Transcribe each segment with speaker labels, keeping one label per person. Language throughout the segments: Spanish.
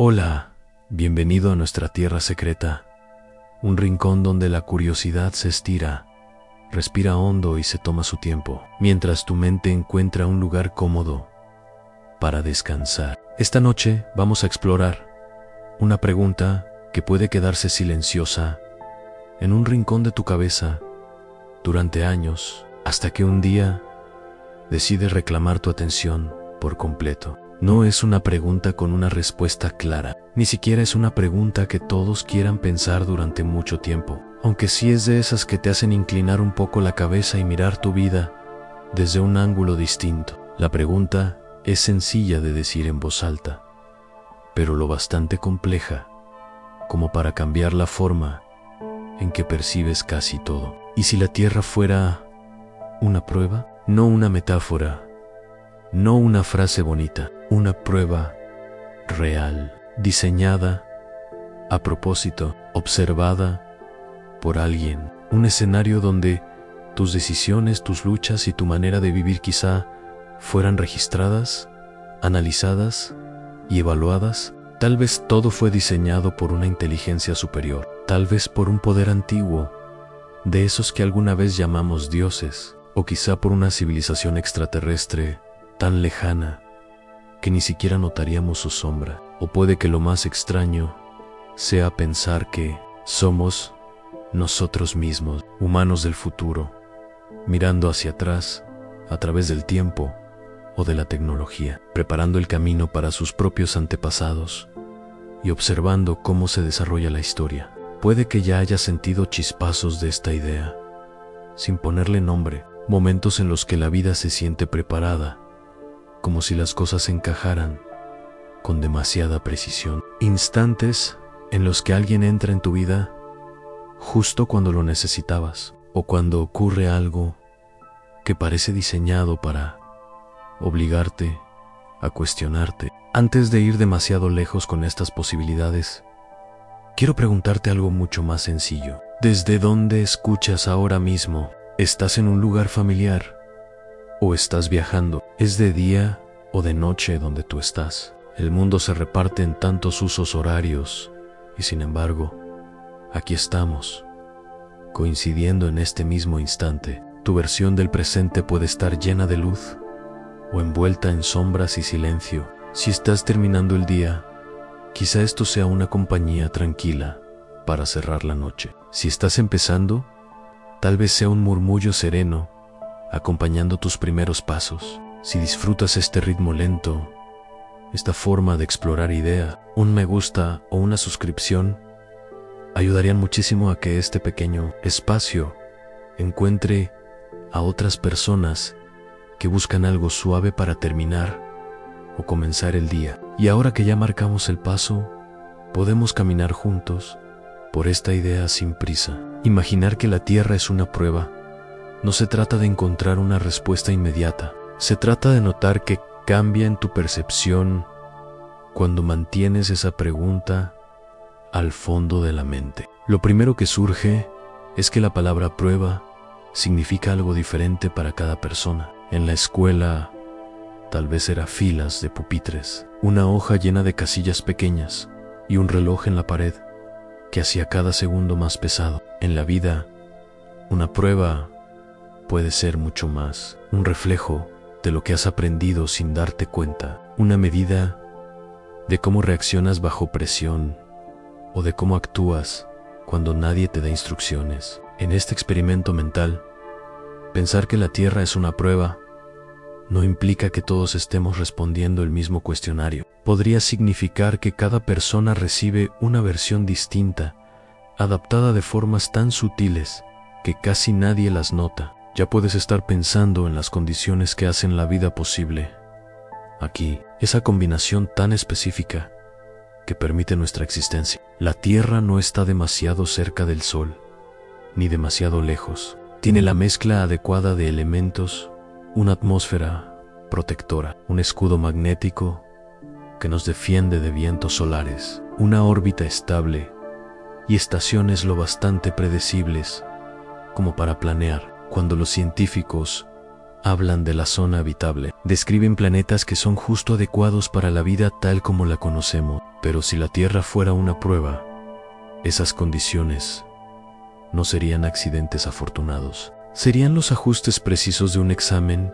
Speaker 1: Hola, bienvenido a nuestra tierra secreta, un rincón donde la curiosidad se estira, respira hondo y se toma su tiempo, mientras tu mente encuentra un lugar cómodo para descansar. Esta noche vamos a explorar una pregunta que puede quedarse silenciosa en un rincón de tu cabeza durante años, hasta que un día decide reclamar tu atención por completo. No es una pregunta con una respuesta clara, ni siquiera es una pregunta que todos quieran pensar durante mucho tiempo, aunque sí es de esas que te hacen inclinar un poco la cabeza y mirar tu vida desde un ángulo distinto. La pregunta es sencilla de decir en voz alta, pero lo bastante compleja como para cambiar la forma en que percibes casi todo. ¿Y si la Tierra fuera una prueba? No una metáfora, no una frase bonita, una prueba real, diseñada a propósito, observada por alguien. Un escenario donde tus decisiones, tus luchas y tu manera de vivir quizá fueran registradas, analizadas y evaluadas. Tal vez todo fue diseñado por una inteligencia superior, tal vez por un poder antiguo, de esos que alguna vez llamamos dioses, o quizá por una civilización extraterrestre tan lejana que ni siquiera notaríamos su sombra. O puede que lo más extraño sea pensar que somos nosotros mismos, humanos del futuro, mirando hacia atrás a través del tiempo o de la tecnología, preparando el camino para sus propios antepasados y observando cómo se desarrolla la historia. Puede que ya hayas sentido chispazos de esta idea, sin ponerle nombre, momentos en los que la vida se siente preparada, como si las cosas encajaran con demasiada precisión. Instantes en los que alguien entra en tu vida justo cuando lo necesitabas, o cuando ocurre algo que parece diseñado para obligarte a cuestionarte. Antes de ir demasiado lejos con estas posibilidades, quiero preguntarte algo mucho más sencillo. ¿Desde dónde escuchas ahora mismo? ¿Estás en un lugar familiar? ¿O estás viajando? ¿Es de día o de noche donde tú estás? El mundo se reparte en tantos usos horarios y sin embargo, aquí estamos, coincidiendo en este mismo instante. Tu versión del presente puede estar llena de luz o envuelta en sombras y silencio. Si estás terminando el día, quizá esto sea una compañía tranquila para cerrar la noche. Si estás empezando, tal vez sea un murmullo sereno acompañando tus primeros pasos. Si disfrutas este ritmo lento, esta forma de explorar idea, un me gusta o una suscripción ayudarían muchísimo a que este pequeño espacio encuentre a otras personas que buscan algo suave para terminar o comenzar el día. Y ahora que ya marcamos el paso, podemos caminar juntos por esta idea sin prisa. Imaginar que la Tierra es una prueba. No se trata de encontrar una respuesta inmediata. Se trata de notar que cambia en tu percepción cuando mantienes esa pregunta al fondo de la mente. Lo primero que surge es que la palabra prueba significa algo diferente para cada persona. En la escuela, tal vez era filas de pupitres, una hoja llena de casillas pequeñas y un reloj en la pared que hacía cada segundo más pesado. En la vida, una prueba puede ser mucho más, un reflejo de lo que has aprendido sin darte cuenta, una medida de cómo reaccionas bajo presión o de cómo actúas cuando nadie te da instrucciones. En este experimento mental, pensar que la Tierra es una prueba no implica que todos estemos respondiendo el mismo cuestionario. Podría significar que cada persona recibe una versión distinta, adaptada de formas tan sutiles que casi nadie las nota. Ya puedes estar pensando en las condiciones que hacen la vida posible. Aquí, esa combinación tan específica que permite nuestra existencia. La Tierra no está demasiado cerca del Sol, ni demasiado lejos. Tiene la mezcla adecuada de elementos, una atmósfera protectora, un escudo magnético que nos defiende de vientos solares, una órbita estable y estaciones lo bastante predecibles como para planear. Cuando los científicos hablan de la zona habitable, describen planetas que son justo adecuados para la vida tal como la conocemos. Pero si la Tierra fuera una prueba, esas condiciones no serían accidentes afortunados. Serían los ajustes precisos de un examen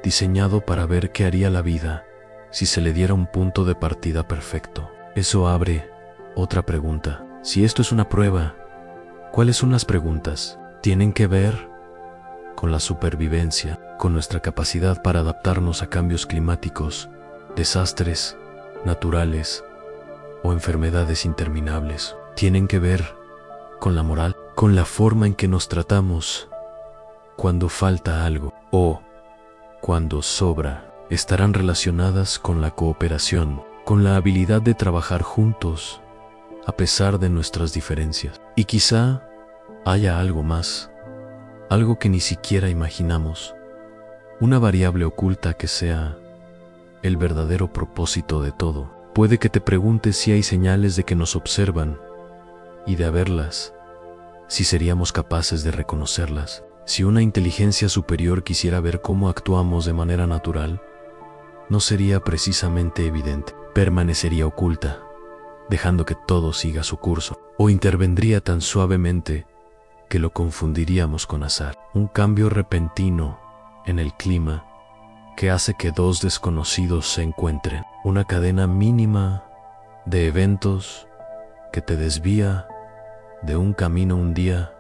Speaker 1: diseñado para ver qué haría la vida si se le diera un punto de partida perfecto. Eso abre otra pregunta. Si esto es una prueba, ¿cuáles son las preguntas? Tienen que ver con la supervivencia, con nuestra capacidad para adaptarnos a cambios climáticos, desastres naturales o enfermedades interminables. Tienen que ver con la moral, con la forma en que nos tratamos cuando falta algo o cuando sobra. Estarán relacionadas con la cooperación, con la habilidad de trabajar juntos a pesar de nuestras diferencias. Y quizá haya algo más, algo que ni siquiera imaginamos, una variable oculta que sea el verdadero propósito de todo. Puede que te preguntes si hay señales de que nos observan y de haberlas, si seríamos capaces de reconocerlas. Si una inteligencia superior quisiera ver cómo actuamos de manera natural, no sería precisamente evidente, permanecería oculta, dejando que todo siga su curso, o intervendría tan suavemente que lo confundiríamos con azar. Un cambio repentino en el clima que hace que dos desconocidos se encuentren, una cadena mínima de eventos que te desvía de un camino un día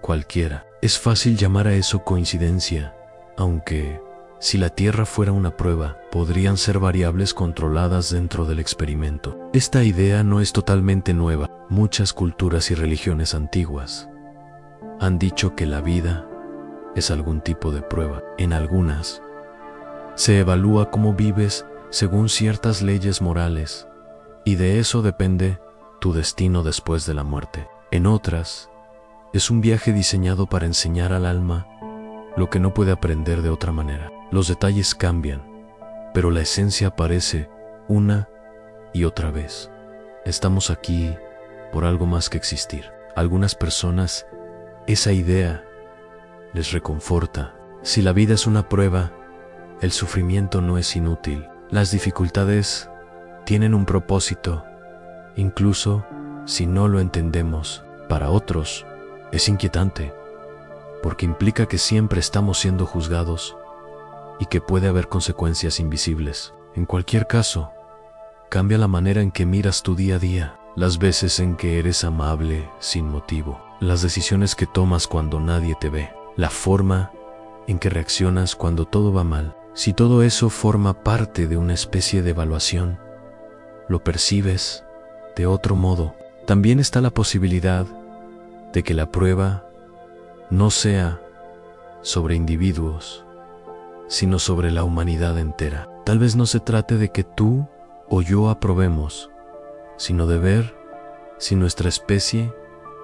Speaker 1: cualquiera. Es fácil llamar a eso coincidencia, aunque si la Tierra fuera una prueba, podrían ser variables controladas dentro del experimento. Esta idea no es totalmente nueva. Muchas culturas y religiones antiguas han dicho que la vida es algún tipo de prueba. En algunas, se evalúa cómo vives según ciertas leyes morales, y de eso depende tu destino después de la muerte. En otras, es un viaje diseñado para enseñar al alma lo que no puede aprender de otra manera. Los detalles cambian, pero la esencia aparece una y otra vez. Estamos aquí por algo más que existir. A algunas personas, esa idea les reconforta. Si la vida es una prueba, el sufrimiento no es inútil. Las dificultades tienen un propósito, incluso si no lo entendemos. Para otros, es inquietante, porque implica que siempre estamos siendo juzgados y que puede haber consecuencias invisibles. En cualquier caso, cambia la manera en que miras tu día a día, las veces en que eres amable sin motivo, las decisiones que tomas cuando nadie te ve, la forma en que reaccionas cuando todo va mal. Si todo eso forma parte de una especie de evaluación, lo percibes de otro modo. También está la posibilidad de que la prueba no sea sobre individuos, sino sobre la humanidad entera. Tal vez no se trate de que tú o yo aprobemos, sino de ver si nuestra especie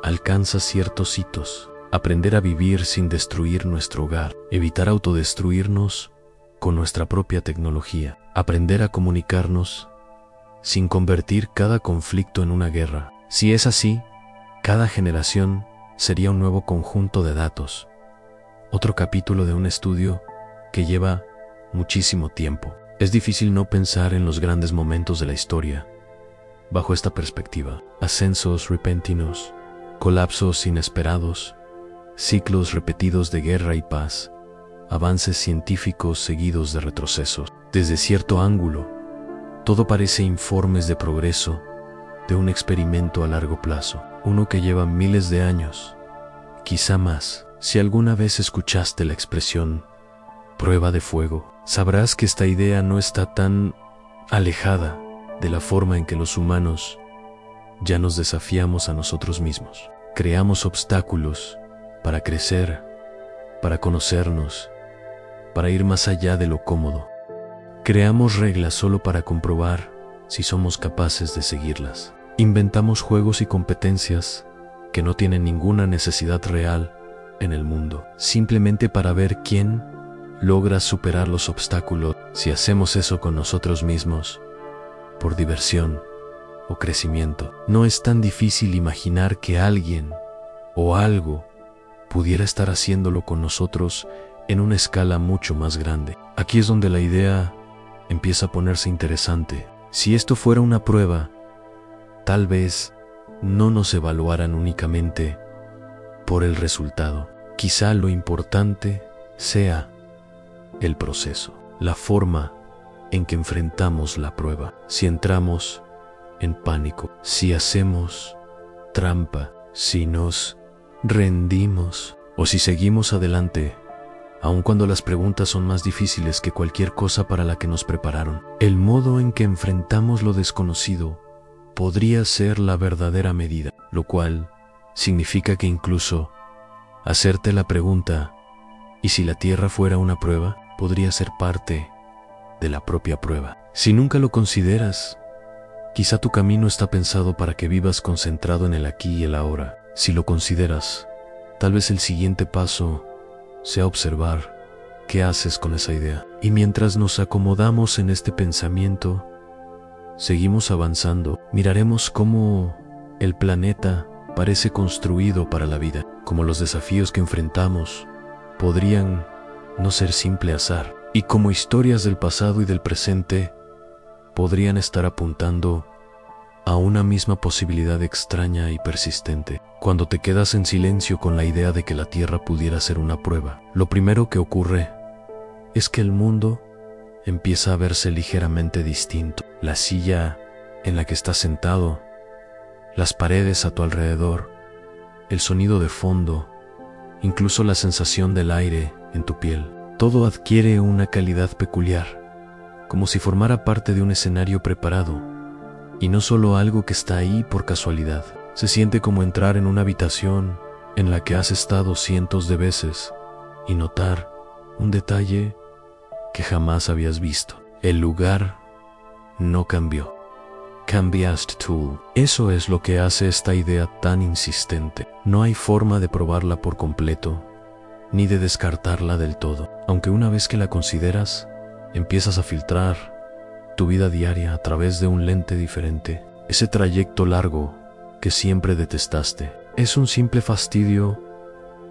Speaker 1: alcanza ciertos hitos. Aprender a vivir sin destruir nuestro hogar, evitar autodestruirnos con nuestra propia tecnología, aprender a comunicarnos sin convertir cada conflicto en una guerra. Si es así, cada generación sería un nuevo conjunto de datos, otro capítulo de un estudio que lleva muchísimo tiempo. Es difícil no pensar en los grandes momentos de la historia bajo esta perspectiva: ascensos repentinos, colapsos inesperados, ciclos repetidos de guerra y paz, avances científicos seguidos de retrocesos. Desde cierto ángulo, todo parece informes de progreso de un experimento a largo plazo, uno que lleva miles de años, quizá más. Si alguna vez escuchaste la expresión prueba de fuego, sabrás que esta idea no está tan alejada de la forma en que los humanos ya nos desafiamos a nosotros mismos. Creamos obstáculos para crecer, para conocernos, para ir más allá de lo cómodo. Creamos reglas solo para comprobar si somos capaces de seguirlas. Inventamos juegos y competencias que no tienen ninguna necesidad real en el mundo, simplemente para ver quién logra superar los obstáculos. Si hacemos eso con nosotros mismos, por diversión o crecimiento, no es tan difícil imaginar que alguien o algo pudiera estar haciéndolo con nosotros en una escala mucho más grande. Aquí es donde la idea empieza a ponerse interesante. Si esto fuera una prueba, tal vez no nos evaluaran únicamente por el resultado. Quizá lo importante sea el proceso, la forma en que enfrentamos la prueba. Si entramos en pánico, si hacemos trampa, si nos rendimos o si seguimos adelante, aun cuando las preguntas son más difíciles que cualquier cosa para la que nos prepararon. El modo en que enfrentamos lo desconocido podría ser la verdadera medida, lo cual significa que incluso hacerte la pregunta, ¿y si la Tierra fuera una prueba?, podría ser parte de la propia prueba. Si nunca lo consideras, quizá tu camino está pensado para que vivas concentrado en el aquí y el ahora. Si lo consideras, tal vez el siguiente paso sea observar qué haces con esa idea. Y mientras nos acomodamos en este pensamiento, seguimos avanzando. Miraremos cómo el planeta parece construido para la vida, cómo los desafíos que enfrentamos podrían no ser simple azar, y cómo historias del pasado y del presente podrían estar apuntando a una misma posibilidad extraña y persistente. Cuando te quedas en silencio con la idea de que la Tierra pudiera ser una prueba, lo primero que ocurre es que el mundo empieza a verse ligeramente distinto. La silla en la que estás sentado, las paredes a tu alrededor, el sonido de fondo, incluso la sensación del aire en tu piel, todo adquiere una calidad peculiar, como si formara parte de un escenario preparado, y no solo algo que está ahí por casualidad. Se siente como entrar en una habitación en la que has estado cientos de veces y notar un detalle que jamás habías visto. El lugar no cambió. Cambiaste tú. Eso es lo que hace esta idea tan insistente. No hay forma de probarla por completo, ni de descartarla del todo. Aunque una vez que la consideras, empiezas a filtrar tu vida diaria a través de un lente diferente. Ese trayecto largo que siempre detestaste, ¿es un simple fastidio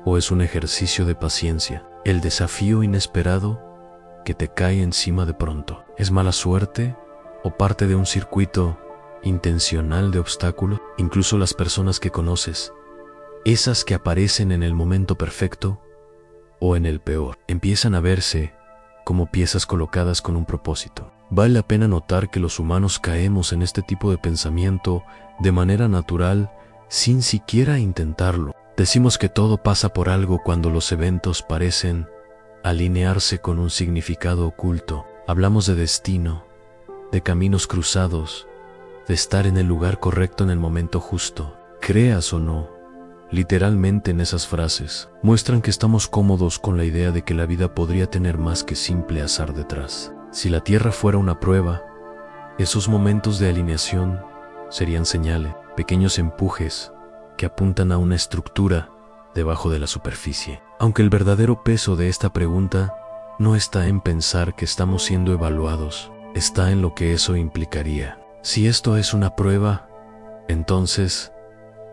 Speaker 1: o es un ejercicio de paciencia? El desafío inesperado que te cae encima de pronto, ¿es mala suerte o parte de un circuito intencional de obstáculos? Incluso las personas que conoces, esas que aparecen en el momento perfecto o en el peor, empiezan a verse como piezas colocadas con un propósito. Vale la pena notar que los humanos caemos en este tipo de pensamiento de manera natural sin siquiera intentarlo. Decimos que todo pasa por algo cuando los eventos parecen alinearse con un significado oculto. Hablamos de destino, de caminos cruzados, de estar en el lugar correcto en el momento justo. Creas o no, literalmente en esas frases muestran que estamos cómodos con la idea de que la vida podría tener más que simple azar detrás. Si la Tierra fuera una prueba, esos momentos de alineación serían señales, pequeños empujes que apuntan a una estructura debajo de la superficie. Aunque el verdadero peso de esta pregunta no está en pensar que estamos siendo evaluados, está en lo que eso implicaría. Si esto es una prueba, entonces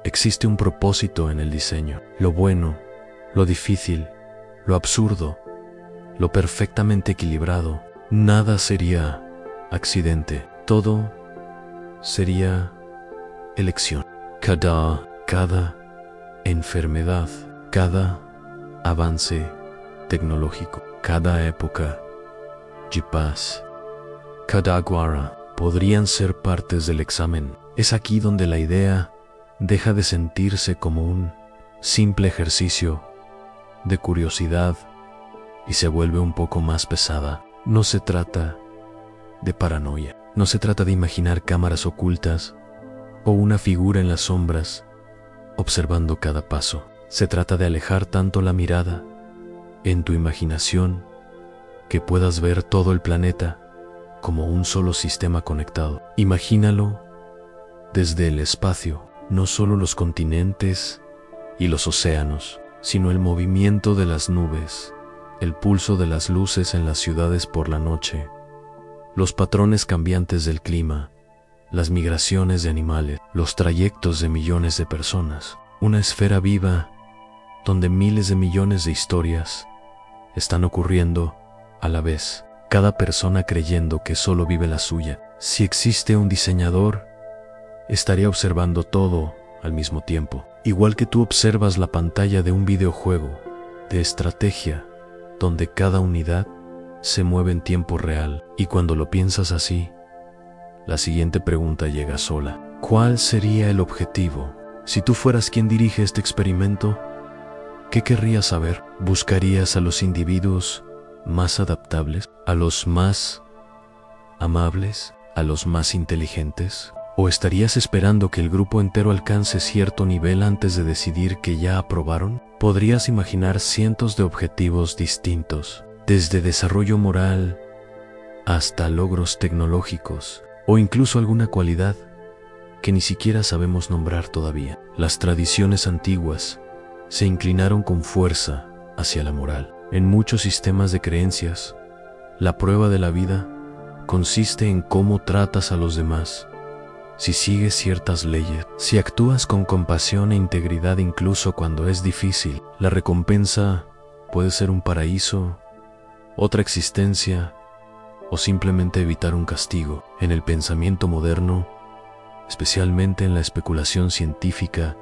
Speaker 1: existe un propósito en el diseño. Lo bueno, lo difícil, lo absurdo, lo perfectamente equilibrado. Nada sería accidente, todo sería elección. Cada enfermedad, cada avance tecnológico, cada época de paz, cada guerra podrían ser partes del examen. Es aquí donde la idea deja de sentirse como un simple ejercicio de curiosidad y se vuelve un poco más pesada. No se trata de paranoia, no se trata de imaginar cámaras ocultas o una figura en las sombras observando cada paso. Se trata de alejar tanto la mirada en tu imaginación que puedas ver todo el planeta como un solo sistema conectado. Imagínalo desde el espacio, no solo los continentes y los océanos, sino el movimiento de las nubes, el pulso de las luces en las ciudades por la noche, los patrones cambiantes del clima, las migraciones de animales, los trayectos de millones de personas. Una esfera viva donde miles de millones de historias están ocurriendo a la vez, cada persona creyendo que solo vive la suya. Si existe un diseñador, estaría observando todo al mismo tiempo. Igual que tú observas la pantalla de un videojuego de estrategia, donde cada unidad se mueve en tiempo real. Y cuando lo piensas así, la siguiente pregunta llega sola. ¿Cuál sería el objetivo? Si tú fueras quien dirige este experimento, ¿qué querrías saber? ¿Buscarías a los individuos más adaptables? ¿A los más amables? ¿A los más inteligentes? ¿O estarías esperando que el grupo entero alcance cierto nivel antes de decidir que ya aprobaron? Podrías imaginar cientos de objetivos distintos, desde desarrollo moral hasta logros tecnológicos, o incluso alguna cualidad que ni siquiera sabemos nombrar todavía. Las tradiciones antiguas se inclinaron con fuerza hacia la moral. En muchos sistemas de creencias, la prueba de la vida consiste en cómo tratas a los demás, si sigues ciertas leyes, si actúas con compasión e integridad incluso cuando es difícil. La recompensa puede ser un paraíso, otra existencia, o simplemente evitar un castigo. En el pensamiento moderno, especialmente en la especulación científica,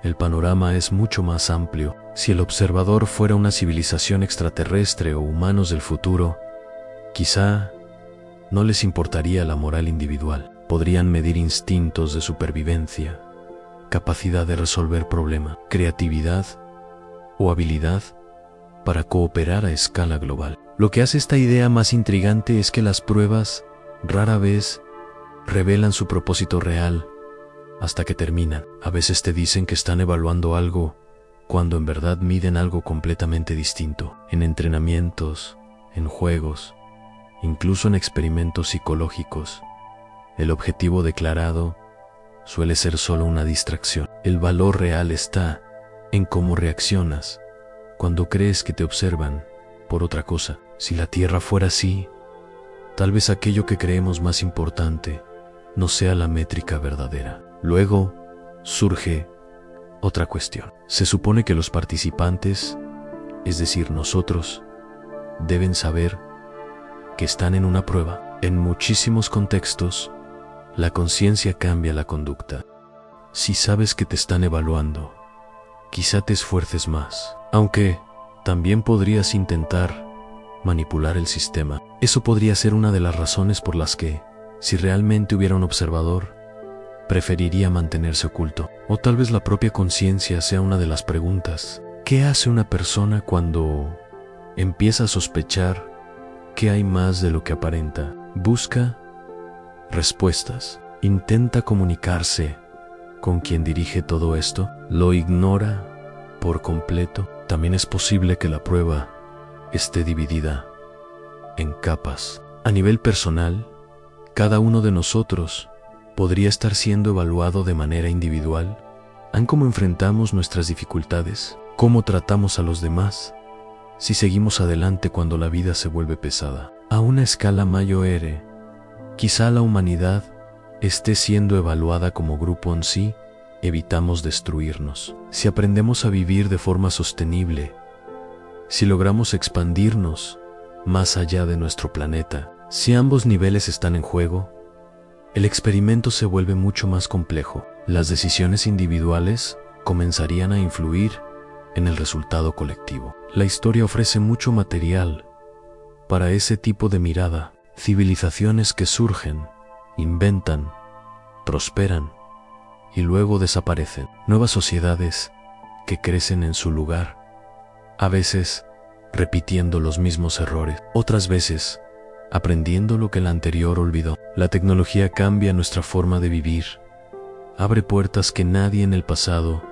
Speaker 1: el panorama es mucho más amplio. Si el observador fuera una civilización extraterrestre o humanos del futuro, quizá no les importaría la moral individual. Podrían medir instintos de supervivencia, capacidad de resolver problemas, creatividad o habilidad para cooperar a escala global. Lo que hace esta idea más intrigante es que las pruebas rara vez revelan su propósito real hasta que terminan. A veces te dicen que están evaluando algo cuando en verdad miden algo completamente distinto. En entrenamientos, en juegos, incluso en experimentos psicológicos, el objetivo declarado suele ser solo una distracción. El valor real está en cómo reaccionas cuando crees que te observan por otra cosa. Si la Tierra fuera así, tal vez aquello que creemos más importante no sea la métrica verdadera. Luego surge otra cuestión. Se supone que los participantes, es decir, nosotros, deben saber que están en una prueba. En muchísimos contextos, la conciencia cambia la conducta. Si sabes que te están evaluando, quizá te esfuerces más, aunque también podrías intentar manipular el sistema. Eso podría ser una de las razones por las que, si realmente hubiera un observador, preferiría mantenerse oculto. O tal vez la propia conciencia sea una de las preguntas. ¿Qué hace una persona cuando empieza a sospechar que hay más de lo que aparenta? Busca respuestas. Intenta comunicarse con quien dirige todo esto. Lo ignora por completo. También es posible que la prueba esté dividida en capas. A nivel personal, cada uno de nosotros podría estar siendo evaluado de manera individual en cómo enfrentamos nuestras dificultades, cómo tratamos a los demás, si seguimos adelante cuando la vida se vuelve pesada. A una escala mayor, quizá la humanidad esté siendo evaluada como grupo en sí. Evitamos destruirnos. Si aprendemos a vivir de forma sostenible, si logramos expandirnos más allá de nuestro planeta, si ambos niveles están en juego, el experimento se vuelve mucho más complejo. Las decisiones individuales comenzarían a influir en el resultado colectivo. La historia ofrece mucho material para ese tipo de mirada. Civilizaciones que surgen, inventan, prosperan y luego desaparecen. Nuevas sociedades que crecen en su lugar, a veces repitiendo los mismos errores, otras veces aprendiendo lo que el anterior olvidó. La tecnología cambia nuestra forma de vivir, abre puertas que nadie en el pasado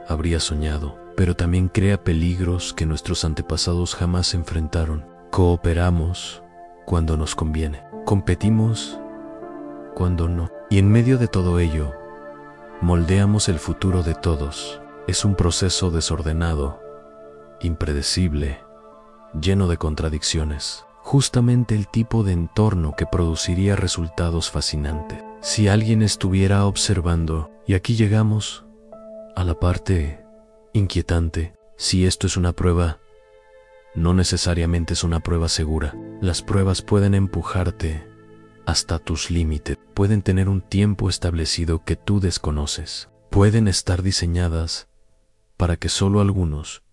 Speaker 1: habría soñado, pero también crea peligros que nuestros antepasados jamás enfrentaron. Cooperamos cuando nos conviene, competimos cuando no, y en medio de todo ello, moldeamos el futuro de todos. Es un proceso desordenado, impredecible, lleno de contradicciones. Justamente el tipo de entorno que produciría resultados fascinantes. Si alguien estuviera observando, y aquí llegamos a la parte inquietante, si esto es una prueba, no necesariamente es una prueba segura. Las pruebas pueden empujarte hasta tus límites, pueden tener un tiempo establecido que tú desconoces, pueden estar diseñadas para que solo algunos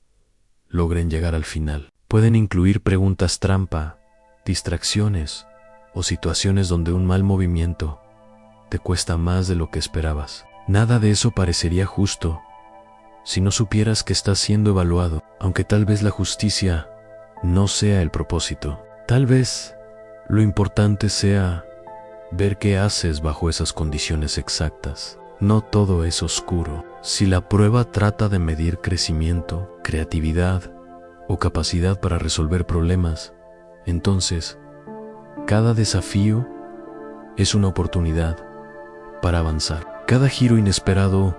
Speaker 1: logren llegar al final. Pueden incluir preguntas trampa, distracciones o situaciones donde un mal movimiento te cuesta más de lo que esperabas. Nada de eso parecería justo si no supieras que estás siendo evaluado, aunque tal vez la justicia no sea el propósito. Tal vez lo importante sea ver qué haces bajo esas condiciones exactas. No todo es oscuro. Si la prueba trata de medir crecimiento, creatividad o capacidad para resolver problemas, entonces cada desafío es una oportunidad para avanzar. Cada giro inesperado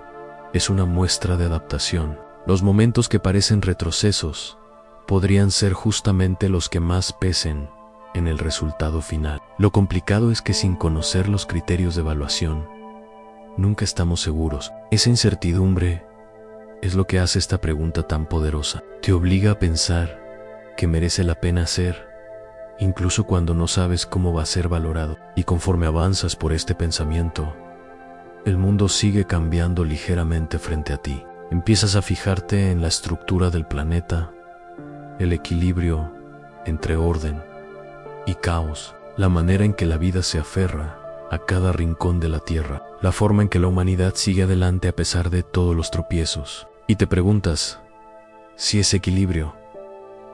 Speaker 1: es una muestra de adaptación. Los momentos que parecen retrocesos podrían ser justamente los que más pesen en el resultado final. Lo complicado es que sin conocer los criterios de evaluación, nunca estamos seguros. Esa incertidumbre es lo que hace esta pregunta tan poderosa. Te obliga a pensar que merece la pena hacer, incluso cuando no sabes cómo va a ser valorado. Y conforme avanzas por este pensamiento, el mundo sigue cambiando ligeramente frente a ti. Empiezas a fijarte en la estructura del planeta, el equilibrio entre orden y caos, la manera en que la vida se aferra a cada rincón de la tierra, la forma en que la humanidad sigue adelante a pesar de todos los tropiezos. Y te preguntas si ese equilibrio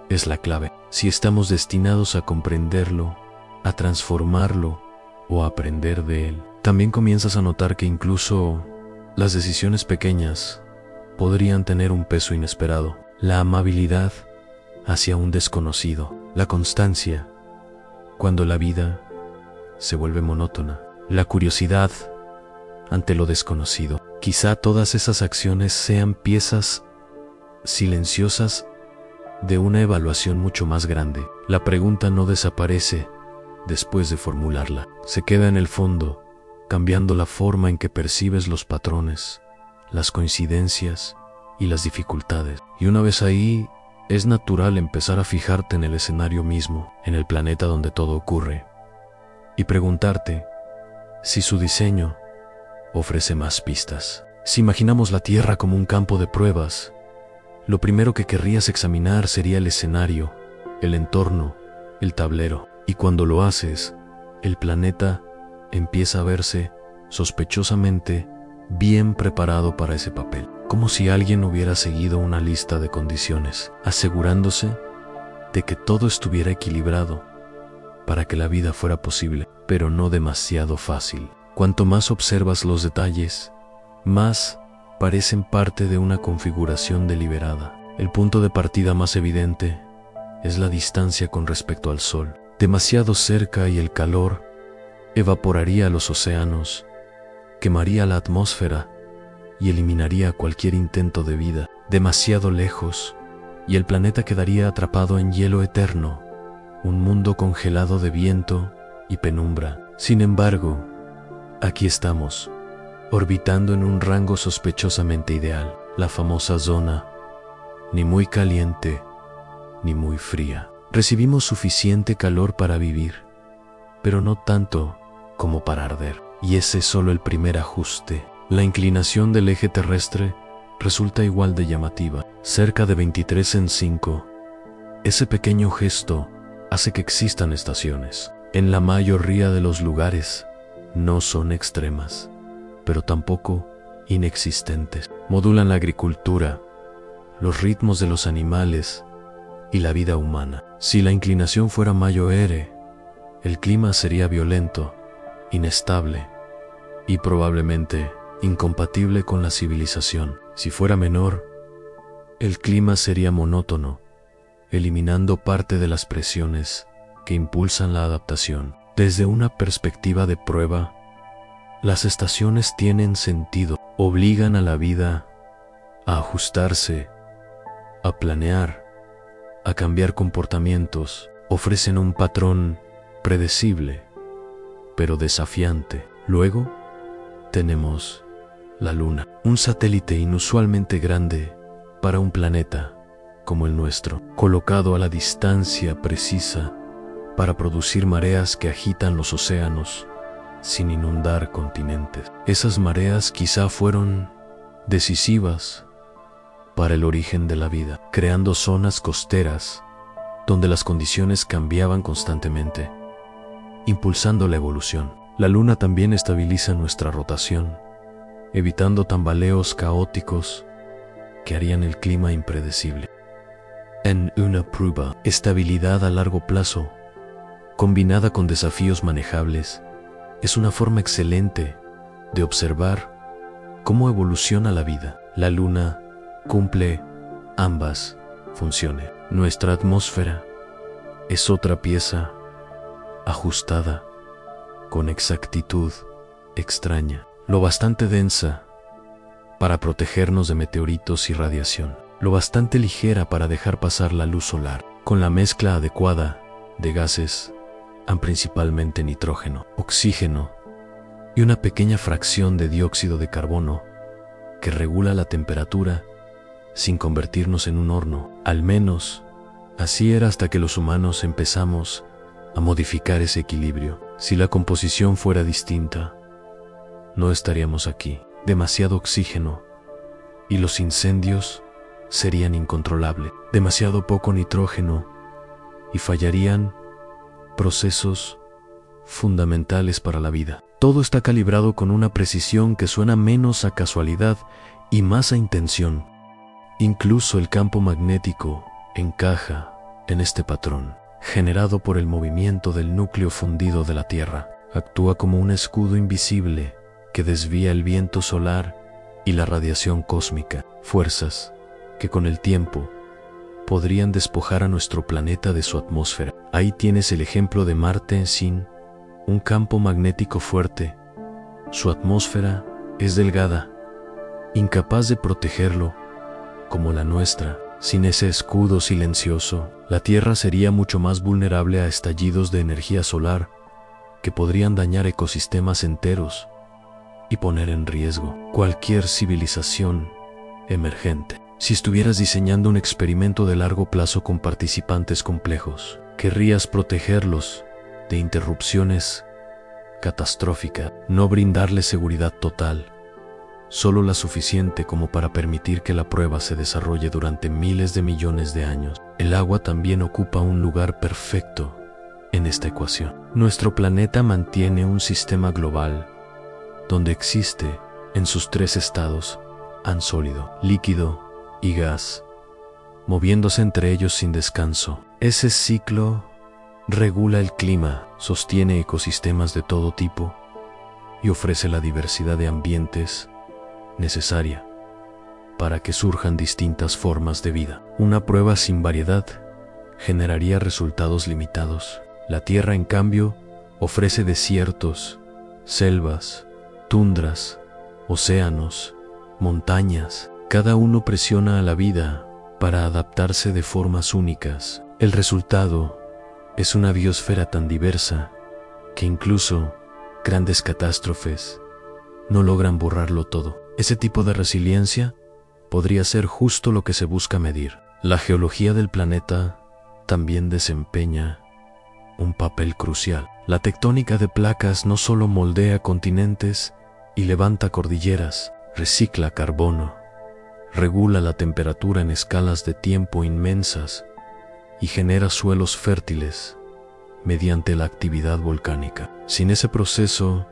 Speaker 1: es la clave, si estamos destinados a comprenderlo, a transformarlo o a aprender de él. También comienzas a notar que incluso las decisiones pequeñas podrían tener un peso inesperado. La amabilidad hacia un desconocido, la constancia cuando la vida se vuelve monótona, la curiosidad ante lo desconocido. Quizá todas esas acciones sean piezas silenciosas de una evaluación mucho más grande. La pregunta no desaparece después de formularla, se queda en el fondo, cambiando la forma en que percibes los patrones, las coincidencias y las dificultades. Y una vez ahí, es natural empezar a fijarte en el escenario mismo, en el planeta donde todo ocurre, y preguntarte si su diseño ofrece más pistas. Si imaginamos la Tierra como un campo de pruebas, lo primero que querrías examinar sería el escenario, el entorno, el tablero. Y cuando lo haces, el planeta empieza a verse sospechosamente bien preparado para ese papel, como si alguien hubiera seguido una lista de condiciones, asegurándose de que todo estuviera equilibrado para que la vida fuera posible, pero no demasiado fácil. Cuanto más observas los detalles, más parecen parte de una configuración deliberada. El punto de partida más evidente es la distancia con respecto al Sol. Demasiado cerca y el calor evaporaría los océanos, quemaría la atmósfera y eliminaría cualquier intento de vida. Demasiado lejos y el planeta quedaría atrapado en hielo eterno, un mundo congelado de viento y penumbra. Sin embargo, aquí estamos, orbitando en un rango sospechosamente ideal, la famosa zona, ni muy caliente ni muy fría. Recibimos suficiente calor para vivir, pero no tanto como para arder. Y ese es solo el primer ajuste. La inclinación del eje terrestre resulta igual de llamativa, cerca de 23 en 5. Ese pequeño gesto hace que existan estaciones. En la mayoría de los lugares no son extremas, pero tampoco inexistentes. Modulan la agricultura, los ritmos de los animales y la vida humana. Si la inclinación fuera mayor, el clima sería violento, inestable y probablemente incompatible con la civilización. Si fuera menor, el clima sería monótono, eliminando parte de las presiones que impulsan la adaptación. Desde una perspectiva de prueba, las estaciones tienen sentido, obligan a la vida a ajustarse, a planear, a cambiar comportamientos, ofrecen un patrón predecible, pero desafiante. Luego, tenemos la Luna, un satélite inusualmente grande para un planeta como el nuestro, colocado a la distancia precisa para producir mareas que agitan los océanos sin inundar continentes. Esas mareas quizá fueron decisivas para el origen de la vida, creando zonas costeras donde las condiciones cambiaban constantemente, impulsando la evolución. La luna también estabiliza nuestra rotación, evitando tambaleos caóticos que harían el clima impredecible. En una prueba, estabilidad a largo plazo, combinada con desafíos manejables, es una forma excelente de observar cómo evoluciona la vida. La luna cumple ambas funciones. Nuestra atmósfera es otra pieza ajustada con exactitud extraña, lo bastante densa para protegernos de meteoritos y radiación, lo bastante ligera para dejar pasar la luz solar, con la mezcla adecuada de gases, principalmente nitrógeno, oxígeno y una pequeña fracción de dióxido de carbono que regula la temperatura sin convertirnos en un horno. Al menos así era hasta que los humanos empezamos a modificar ese equilibrio. Si la composición fuera distinta, no estaríamos aquí. Demasiado oxígeno y los incendios serían incontrolables. Demasiado poco nitrógeno y fallarían procesos fundamentales para la vida. Todo está calibrado con una precisión que suena menos a casualidad y más a intención. Incluso el campo magnético encaja en este patrón, generado por el movimiento del núcleo fundido de la Tierra. Actúa como un escudo invisible que desvía el viento solar y la radiación cósmica, fuerzas que con el tiempo podrían despojar a nuestro planeta de su atmósfera. Ahí tienes el ejemplo de Marte sin un campo magnético fuerte. Su atmósfera es delgada, incapaz de protegerlo como la nuestra. Sin ese escudo silencioso, la Tierra sería mucho más vulnerable a estallidos de energía solar que podrían dañar ecosistemas enteros y poner en riesgo cualquier civilización emergente. Si estuvieras diseñando un experimento de largo plazo con participantes complejos, querrías protegerlos de interrupciones catastróficas, no brindarles seguridad total, solo la suficiente como para permitir que la prueba se desarrolle durante miles de millones de años. El agua también ocupa un lugar perfecto en esta ecuación. Nuestro planeta mantiene un sistema global donde existe en sus tres estados, sólido, líquido y gas, moviéndose entre ellos sin descanso. Ese ciclo regula el clima, sostiene ecosistemas de todo tipo y ofrece la diversidad de ambientes necesaria para que surjan distintas formas de vida. Una prueba sin variedad generaría resultados limitados. La Tierra, en cambio, ofrece desiertos, selvas, tundras, océanos, montañas. Cada uno presiona a la vida para adaptarse de formas únicas. El resultado es una biosfera tan diversa que incluso grandes catástrofes no logran borrarlo todo. Ese tipo de resiliencia podría ser justo lo que se busca medir. La geología del planeta también desempeña un papel crucial. La tectónica de placas no solo moldea continentes y levanta cordilleras, recicla carbono, regula la temperatura en escalas de tiempo inmensas y genera suelos fértiles mediante la actividad volcánica. Sin ese proceso,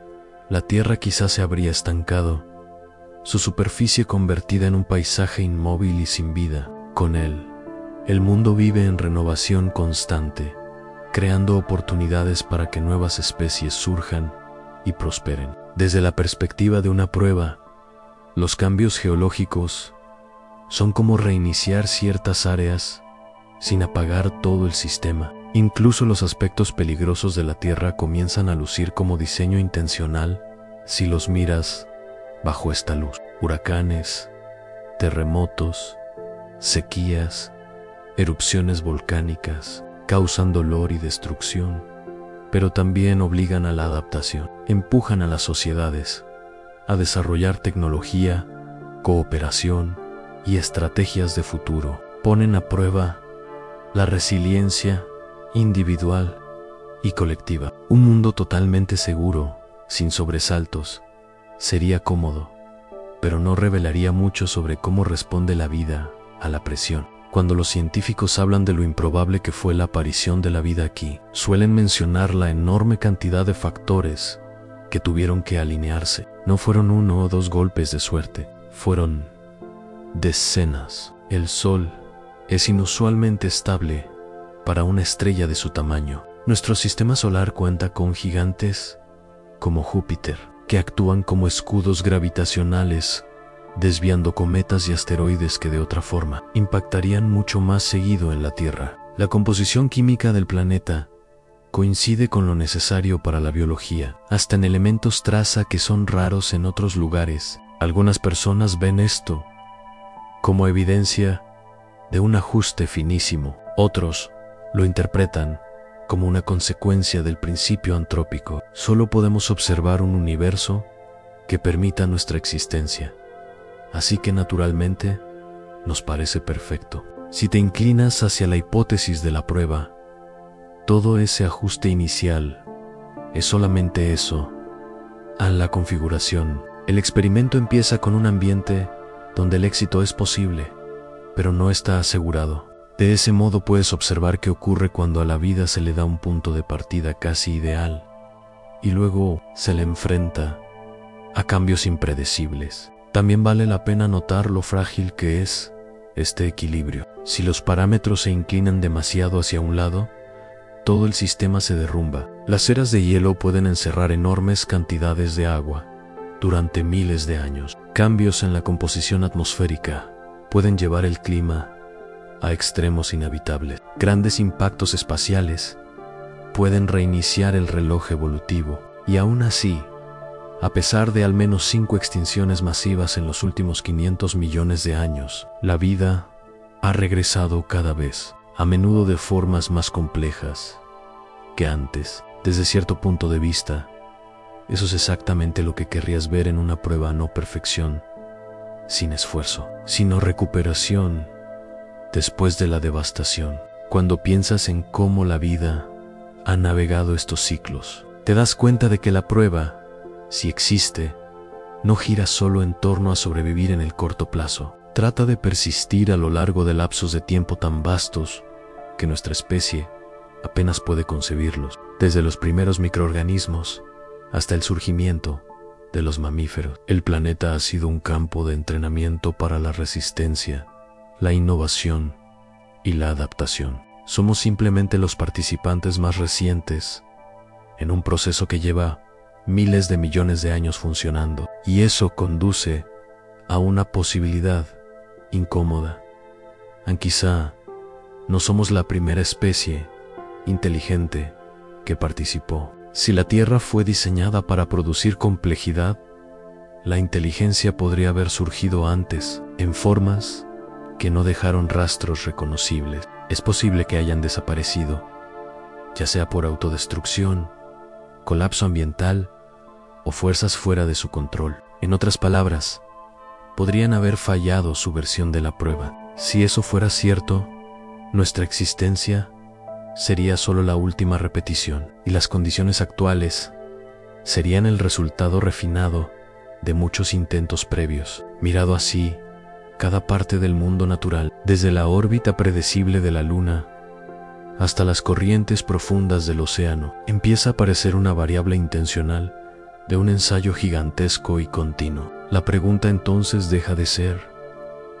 Speaker 1: la Tierra quizás se habría estancado, su superficie convertida en un paisaje inmóvil y sin vida. Con él, el mundo vive en renovación constante, creando oportunidades para que nuevas especies surjan y prosperen. Desde la perspectiva de una prueba, los cambios geológicos son como reiniciar ciertas áreas sin apagar todo el sistema. Incluso los aspectos peligrosos de la Tierra comienzan a lucir como diseño intencional si los miras bajo esta luz. Huracanes, terremotos, sequías, erupciones volcánicas causan dolor y destrucción, pero también obligan a la adaptación. Empujan a las sociedades a desarrollar tecnología, cooperación y estrategias de futuro. ponen a prueba la resiliencia individual y colectiva. Un mundo totalmente seguro, sin sobresaltos, sería cómodo, pero no revelaría mucho sobre cómo responde la vida a la presión. Cuando los científicos hablan de lo improbable que fue la aparición de la vida aquí, suelen mencionar la enorme cantidad de factores que tuvieron que alinearse. No fueron 1 o 2 golpes de suerte, fueron decenas. El Sol es inusualmente estable para una estrella de su tamaño. Nuestro sistema solar cuenta con gigantes como Júpiter, que actúan como escudos gravitacionales, desviando cometas y asteroides que de otra forma impactarían mucho más seguido en la Tierra. La composición química del planeta coincide con lo necesario para la biología, hasta en elementos traza que son raros en otros lugares. Algunas personas ven esto como evidencia de un ajuste finísimo. Otros lo interpretan como una consecuencia del principio antrópico. Solo podemos observar un universo que permita nuestra existencia, así que naturalmente nos parece perfecto. Si te inclinas hacia la hipótesis de la prueba, todo ese ajuste inicial es solamente eso, a la configuración. El experimento empieza con un ambiente donde el éxito es posible, pero no está asegurado. De ese modo puedes observar qué ocurre cuando a la vida se le da un punto de partida casi ideal y luego se le enfrenta a cambios impredecibles. También vale la pena notar lo frágil que es este equilibrio. Si los parámetros se inclinan demasiado hacia un lado, todo el sistema se derrumba. Las eras de hielo pueden encerrar enormes cantidades de agua durante miles de años. Cambios en la composición atmosférica pueden llevar el clima a extremos inhabitables. Grandes impactos espaciales pueden reiniciar el reloj evolutivo. Y aún así, a pesar de al menos 5 extinciones masivas en los últimos 500 millones de años, la vida ha regresado cada vez, a menudo de formas más complejas que antes. Desde cierto punto de vista, eso es exactamente lo que querrías ver en una prueba: no perfección sin esfuerzo, sino recuperación después de la devastación. Cuando piensas en cómo la vida ha navegado estos ciclos, te das cuenta de que la prueba, si existe, no gira solo en torno a sobrevivir en el corto plazo. Trata de persistir a lo largo de lapsos de tiempo tan vastos que nuestra especie apenas puede concebirlos, desde los primeros microorganismos hasta el surgimiento de los mamíferos. El planeta ha sido un campo de entrenamiento para la resistencia, la innovación y la adaptación. Somos simplemente los participantes más recientes en un proceso que lleva miles de millones de años funcionando, y eso conduce a una posibilidad incómoda. Quizá no somos la primera especie inteligente que participó. Si la Tierra fue diseñada para producir complejidad, la inteligencia podría haber surgido antes, en formas que no dejaron rastros reconocibles. Es posible que hayan desaparecido, ya sea por autodestrucción, colapso ambiental o fuerzas fuera de su control. En otras palabras, podrían haber fallado su versión de la prueba. Si eso fuera cierto, nuestra existencia sería solo la última repetición, y las condiciones actuales serían el resultado refinado de muchos intentos previos. Mirado así, cada parte del mundo natural, desde la órbita predecible de la Luna hasta las corrientes profundas del océano, empieza a parecer una variable intencional de un ensayo gigantesco y continuo. La pregunta entonces deja de ser: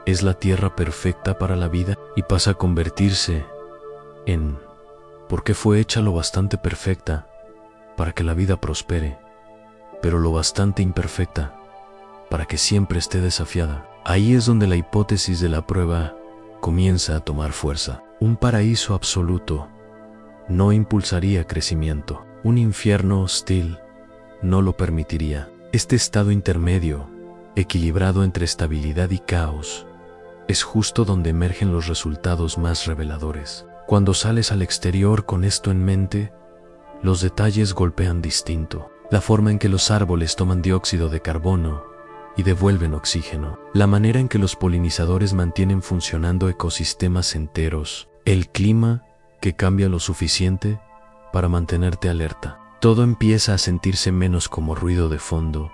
Speaker 1: ¿es la Tierra perfecta para la vida? Y pasa a convertirse en: ¿por qué fue hecha lo bastante perfecta para que la vida prospere, pero lo bastante imperfecta para que siempre esté desafiada? Ahí es donde la hipótesis de la prueba comienza a tomar fuerza. Un paraíso absoluto no impulsaría crecimiento. Un infierno hostil no lo permitiría. Este estado intermedio, equilibrado entre estabilidad y caos, es justo donde emergen los resultados más reveladores. Cuando sales al exterior con esto en mente, los detalles golpean distinto. La forma en que los árboles toman dióxido de carbono y devuelven oxígeno. La manera en que los polinizadores mantienen funcionando ecosistemas enteros. El clima que cambia lo suficiente para mantenerte alerta. Todo empieza a sentirse menos como ruido de fondo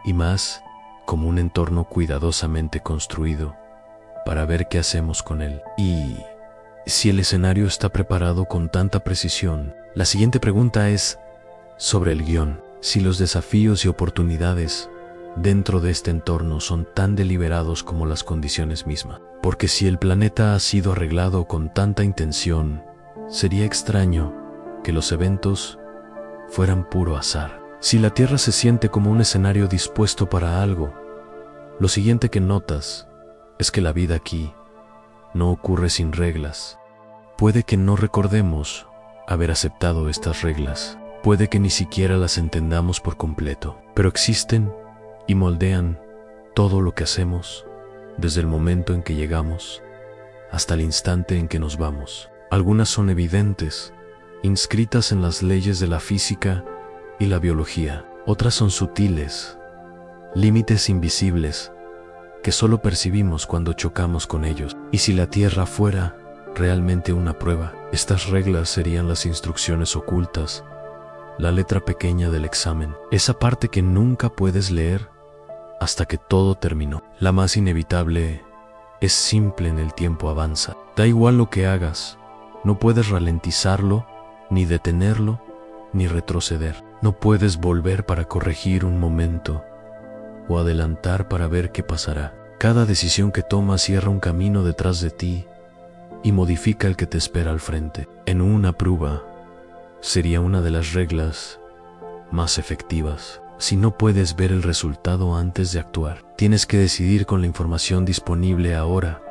Speaker 1: y más como un entorno cuidadosamente construido para ver qué hacemos con él. Y si el escenario está preparado con tanta precisión, la siguiente pregunta es sobre el guión. Si los desafíos y oportunidades dentro de este entorno son tan deliberados como las condiciones mismas. Porque si el planeta ha sido arreglado con tanta intención, sería extraño que los eventos fueran puro azar. Si la Tierra se siente como un escenario dispuesto para algo, lo siguiente que notas es que la vida aquí no ocurre sin reglas. Puede que no recordemos haber aceptado estas reglas, puede que ni siquiera las entendamos por completo, pero existen y moldean todo lo que hacemos, desde el momento en que llegamos hasta el instante en que nos vamos. Algunas son evidentes, inscritas en las leyes de la física y la biología. Otras son sutiles, límites invisibles que solo percibimos cuando chocamos con ellos. Y si la Tierra fuera realmente una prueba, estas reglas serían las instrucciones ocultas, la letra pequeña del examen, esa parte que nunca puedes leer hasta que todo terminó. La más inevitable es simple: en el tiempo avanza. Da igual lo que hagas, no puedes ralentizarlo, ni detenerlo, ni retroceder. No puedes volver para corregir un momento o adelantar para ver qué pasará. Cada decisión que tomas cierra un camino detrás de ti y modifica el que te espera al frente. En una prueba sería una de las reglas más efectivas. Si no puedes ver el resultado antes de actuar, tienes que decidir con la información disponible ahora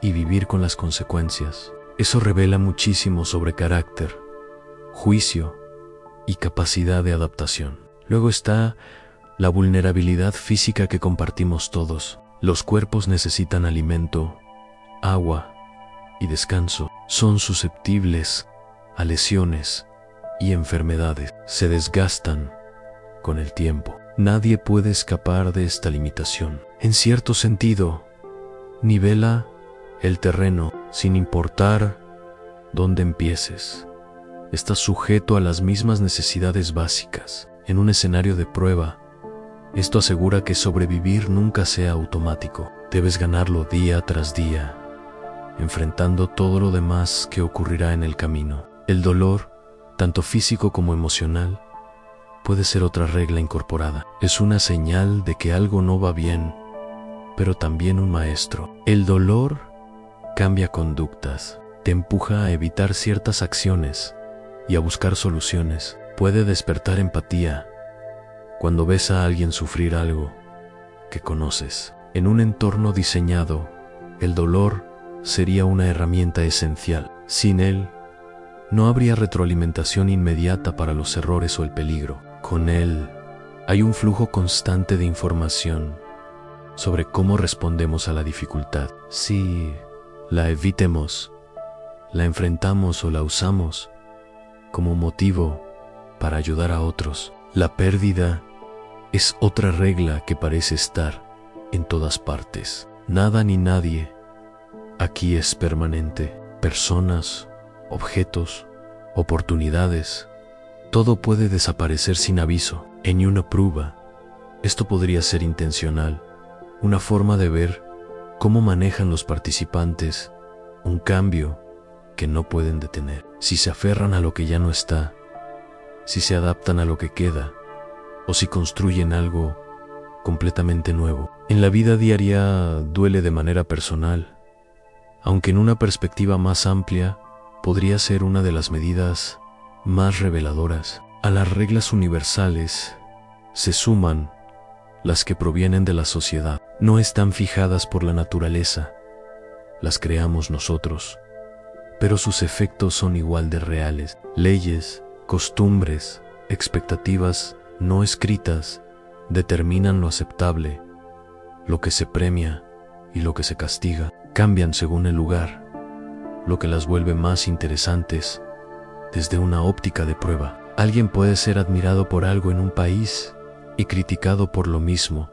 Speaker 1: y vivir con las consecuencias. Eso revela muchísimo sobre carácter, juicio y capacidad de adaptación. Luego está la vulnerabilidad física que compartimos todos. Los cuerpos necesitan alimento, agua y descanso. Son susceptibles a lesiones y enfermedades. Se desgastan con el tiempo. Nadie puede escapar de esta limitación. En cierto sentido, nivela el terreno sin importar dónde empieces. Estás sujeto a las mismas necesidades básicas. En un escenario de prueba, esto asegura que sobrevivir nunca sea automático. Debes ganarlo día tras día, enfrentando todo lo demás que ocurrirá en el camino. El dolor, tanto físico como emocional, puede ser otra regla incorporada. Es una señal de que algo no va bien, pero también un maestro. El dolor cambia conductas, te empuja a evitar ciertas acciones y a buscar soluciones. Puede despertar empatía cuando ves a alguien sufrir algo que conoces. En un entorno diseñado, el dolor sería una herramienta esencial. Sin él, no habría retroalimentación inmediata para los errores o el peligro. Con él, hay un flujo constante de información sobre cómo respondemos a la dificultad. Si la evitemos, la enfrentamos o la usamos como motivo para ayudar a otros. La pérdida es otra regla que parece estar en todas partes. Nada ni nadie aquí es permanente. Personas, objetos, oportunidades, todo puede desaparecer sin aviso. En una prueba, esto podría ser intencional, una forma de ver cómo manejan los participantes un cambio que no pueden detener. Si se aferran a lo que ya no está, si se adaptan a lo que queda, o si construyen algo completamente nuevo. En la vida diaria duele de manera personal, aunque en una perspectiva más amplia podría ser una de las medidas más reveladoras. A las reglas universales se suman las que provienen de la sociedad. No están fijadas por la naturaleza, las creamos nosotros, pero sus efectos son igual de reales. Leyes, costumbres, expectativas no escritas determinan lo aceptable, lo que se premia y lo que se castiga. Cambian según el lugar, lo que las vuelve más interesantes desde una óptica de prueba. Alguien puede ser admirado por algo en un país y criticado por lo mismo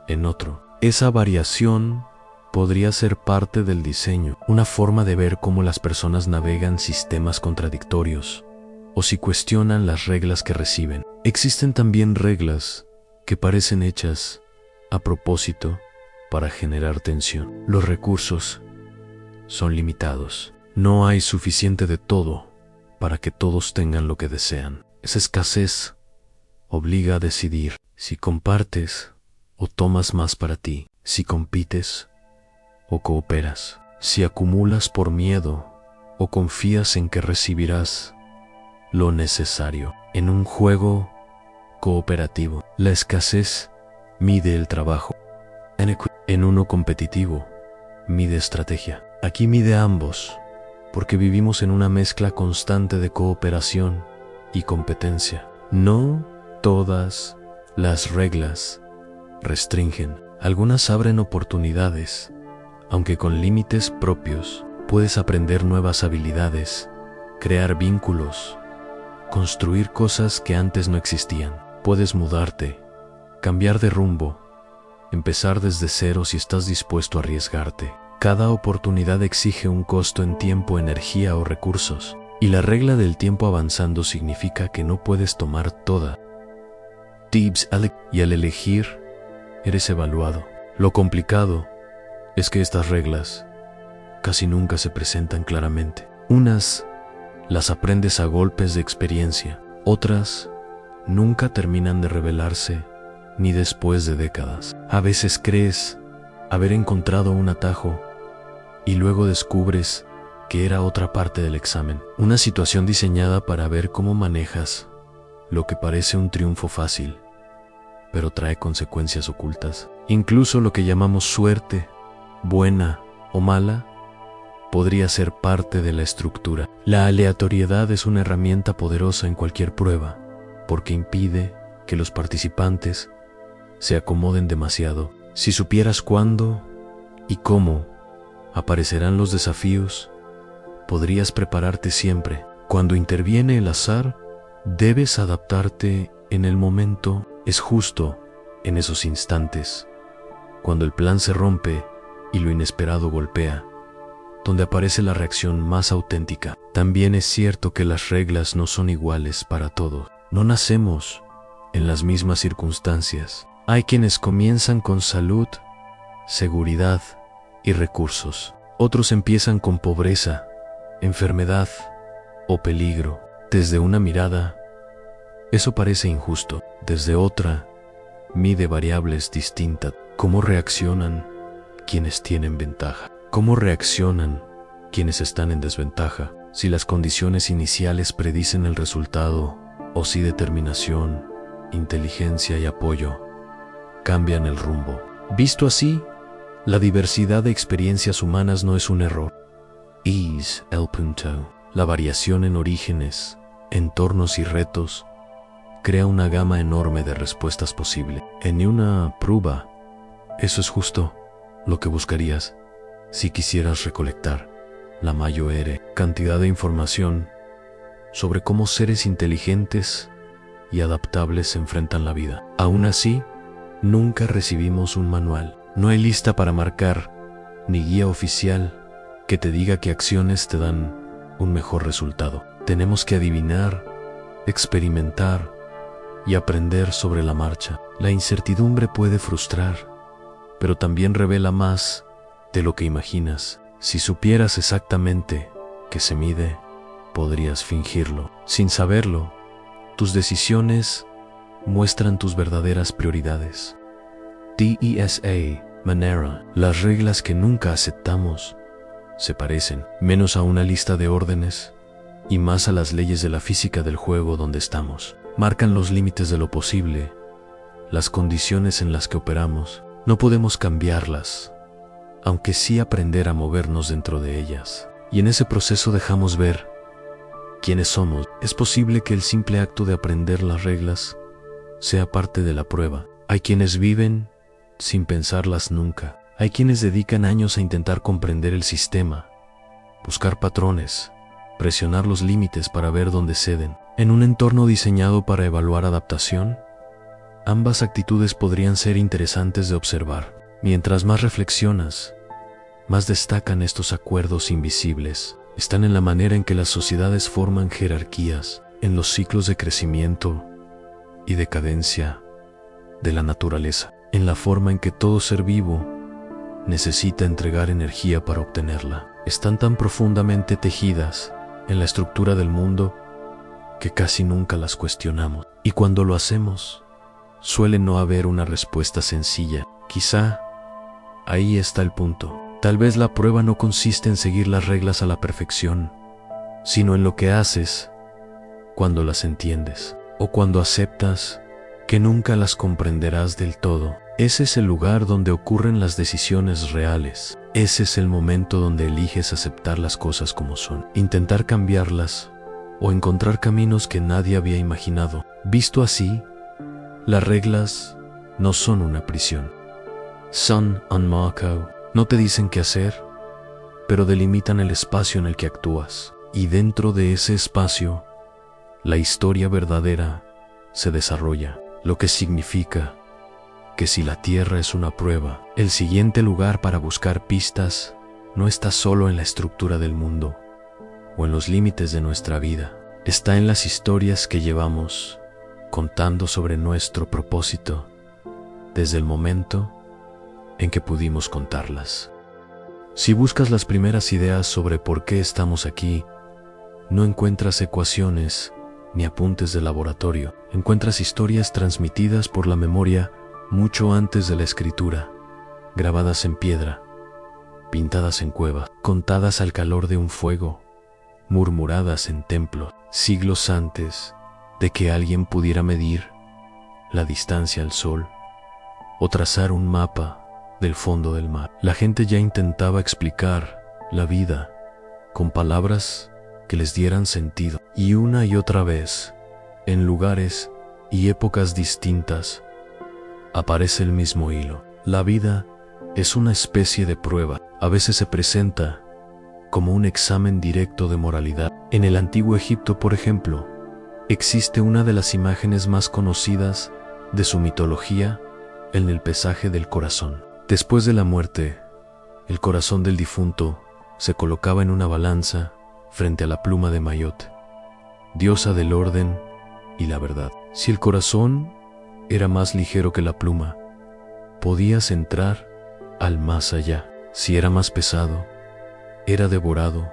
Speaker 1: en otro. Esa variación podría ser parte del diseño, una forma de ver cómo las personas navegan sistemas contradictorios o si cuestionan las reglas que reciben. Existen también reglas que parecen hechas a propósito para generar tensión. Los recursos son limitados. No hay suficiente de todo para que todos tengan lo que desean. Esa escasez obliga a decidir si compartes o tomas más para ti, si compites o cooperas, si acumulas por miedo o confías en que recibirás lo necesario. En un juego cooperativo, la escasez mide el trabajo. En uno competitivo, mide estrategia. Aquí mide ambos, porque vivimos en una mezcla constante de cooperación y competencia. No todas las reglas restringen. Algunas abren oportunidades, aunque con límites propios. Puedes aprender nuevas habilidades, crear vínculos, construir cosas que antes no existían. Puedes mudarte, cambiar de rumbo, empezar desde cero si estás dispuesto a arriesgarte. Cada oportunidad exige un costo en tiempo, energía o recursos, y la regla del tiempo avanzando significa que no puedes tomar toda. Y al elegir, eres evaluado. Lo complicado es que estas reglas casi nunca se presentan claramente. Unas las aprendes a golpes de experiencia, otras nunca terminan de revelarse ni después de décadas. A veces crees haber encontrado un atajo y luego descubres que era otra parte del examen. Una situación diseñada para ver cómo manejas lo que parece un triunfo fácil, pero trae consecuencias ocultas. Incluso lo que llamamos suerte, buena o mala, podría ser parte de la estructura. La aleatoriedad es una herramienta poderosa en cualquier prueba, porque impide que los participantes se acomoden demasiado. Si supieras cuándo y cómo aparecerán los desafíos, podrías prepararte siempre. Cuando interviene el azar, debes adaptarte en el momento. Es justo en esos instantes, cuando el plan se rompe y lo inesperado golpea, donde aparece la reacción más auténtica. También es cierto que las reglas no son iguales para todos. No nacemos en las mismas circunstancias. Hay quienes comienzan con salud, seguridad y recursos. Otros empiezan con pobreza, enfermedad o peligro. Desde una mirada, eso parece injusto. Desde otra, mide variables distintas. ¿Cómo reaccionan quienes tienen ventaja? ¿Cómo reaccionan quienes están en desventaja? Si las condiciones iniciales predicen el resultado, o si determinación, inteligencia y apoyo cambian el rumbo. Visto así, la diversidad de experiencias humanas no es un error. Es el punto. La variación en orígenes, entornos y retos crea una gama enorme de respuestas posibles. En una prueba, eso es justo lo que buscarías si quisieras recolectar la mayor cantidad de información sobre cómo seres inteligentes y adaptables se enfrentan la vida. Aún así, nunca recibimos un manual. No hay lista para marcar, ni guía oficial que te diga qué acciones te dan un mejor resultado. Tenemos que adivinar, experimentar y aprender sobre la marcha. La incertidumbre puede frustrar, pero también revela más de lo que imaginas. Si supieras exactamente qué se mide, podrías fingirlo. Sin saberlo, tus decisiones muestran tus verdaderas prioridades. DESA, manera. Las reglas que nunca aceptamos se parecen menos a una lista de órdenes y más a las leyes de la física del juego donde estamos. Marcan los límites de lo posible, las condiciones en las que operamos. No podemos cambiarlas, aunque sí aprender a movernos dentro de ellas. Y en ese proceso dejamos ver quiénes somos. Es posible que el simple acto de aprender las reglas sea parte de la prueba. Hay quienes viven sin pensarlas nunca. Hay quienes dedican años a intentar comprender el sistema, buscar patrones, presionar los límites para ver dónde ceden. En un entorno diseñado para evaluar adaptación, Ambas actitudes podrían ser interesantes de observar. Mientras más reflexionas, más destacan estos acuerdos invisibles. Están en la manera en que las sociedades forman jerarquías, en los ciclos de crecimiento y decadencia de la naturaleza, en la forma en que todo ser vivo necesita entregar energía para obtenerla. Están tan profundamente tejidas en la estructura del mundo que casi nunca las cuestionamos. Y cuando lo hacemos, suele no haber una respuesta sencilla. Quizá ahí está el punto. Tal vez la prueba no consiste en seguir las reglas a la perfección, sino en lo que haces cuando las entiendes, o cuando aceptas que nunca las comprenderás del todo. Ese es el lugar donde ocurren las decisiones reales. Ese es el momento donde eliges aceptar las cosas como son, intentar cambiarlas o encontrar caminos que nadie había imaginado. Visto así, las reglas no son una prisión. Son un marco. No te dicen qué hacer, pero delimitan el espacio en el que actúas. Y dentro de ese espacio, la historia verdadera se desarrolla, lo que significa que si la Tierra es una prueba, el siguiente lugar para buscar pistas no está solo en la estructura del mundo o en los límites de nuestra vida. Está en las historias que llevamos contando sobre nuestro propósito desde el momento en que pudimos contarlas. Si buscas las primeras ideas sobre por qué estamos aquí, no encuentras ecuaciones ni apuntes de laboratorio. Encuentras historias transmitidas por la memoria mucho antes de la escritura, grabadas en piedra, pintadas en cuevas, contadas al calor de un fuego, murmuradas en templos, siglos antes de que alguien pudiera medir la distancia al sol o trazar un mapa del fondo del mar. La gente ya intentaba explicar la vida con palabras que les dieran sentido. Y una y otra vez, en lugares y épocas distintas, aparece el mismo hilo. La vida es una especie de prueba. A veces se presenta como un examen directo de moralidad. En el antiguo Egipto, por ejemplo, existe una de las imágenes más conocidas de su mitología en el pesaje del corazón. Después de la muerte, el corazón del difunto se colocaba en una balanza frente a la pluma de Mayotte, diosa del orden y la verdad. Si el corazón era más ligero que la pluma, podías entrar al más allá. Si era más pesado, era devorado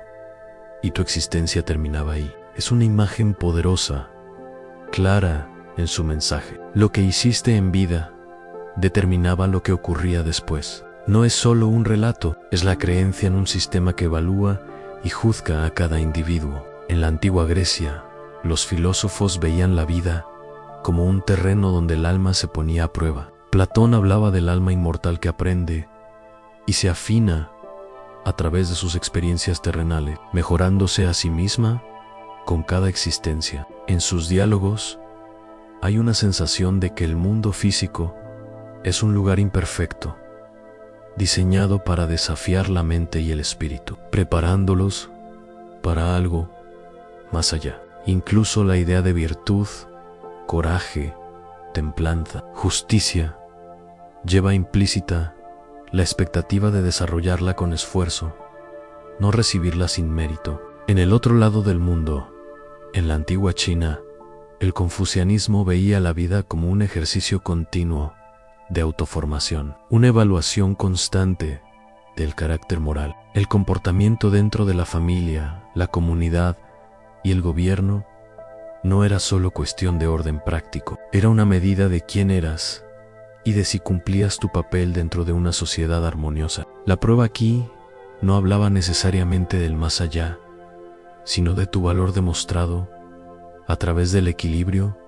Speaker 1: y tu existencia terminaba ahí. Es una imagen poderosa, clara en su mensaje. Lo que hiciste en vida determinaba lo que ocurría después. No es solo un relato, es la creencia en un sistema que evalúa y juzga a cada individuo. En la antigua Grecia, los filósofos veían la vida como un terreno donde el alma se ponía a prueba. Platón hablaba del alma inmortal que aprende y se afina a través de sus experiencias terrenales, mejorándose a sí misma con cada existencia. En sus diálogos hay una sensación de que el mundo físico es un lugar imperfecto, diseñado para desafiar la mente y el espíritu, preparándolos para algo más allá. Incluso la idea de virtud, coraje, templanza, justicia, lleva implícita la expectativa de desarrollarla con esfuerzo, no recibirla sin mérito. En el otro lado del mundo, en la antigua China, el confucianismo veía la vida como un ejercicio continuo de autoformación, una evaluación constante del carácter moral. El comportamiento dentro de la familia, la comunidad y el gobierno no era solo cuestión de orden práctico, era una medida de quién eras y de si cumplías tu papel dentro de una sociedad armoniosa. La prueba aquí no hablaba necesariamente del más allá, sino de tu valor demostrado a través del equilibrio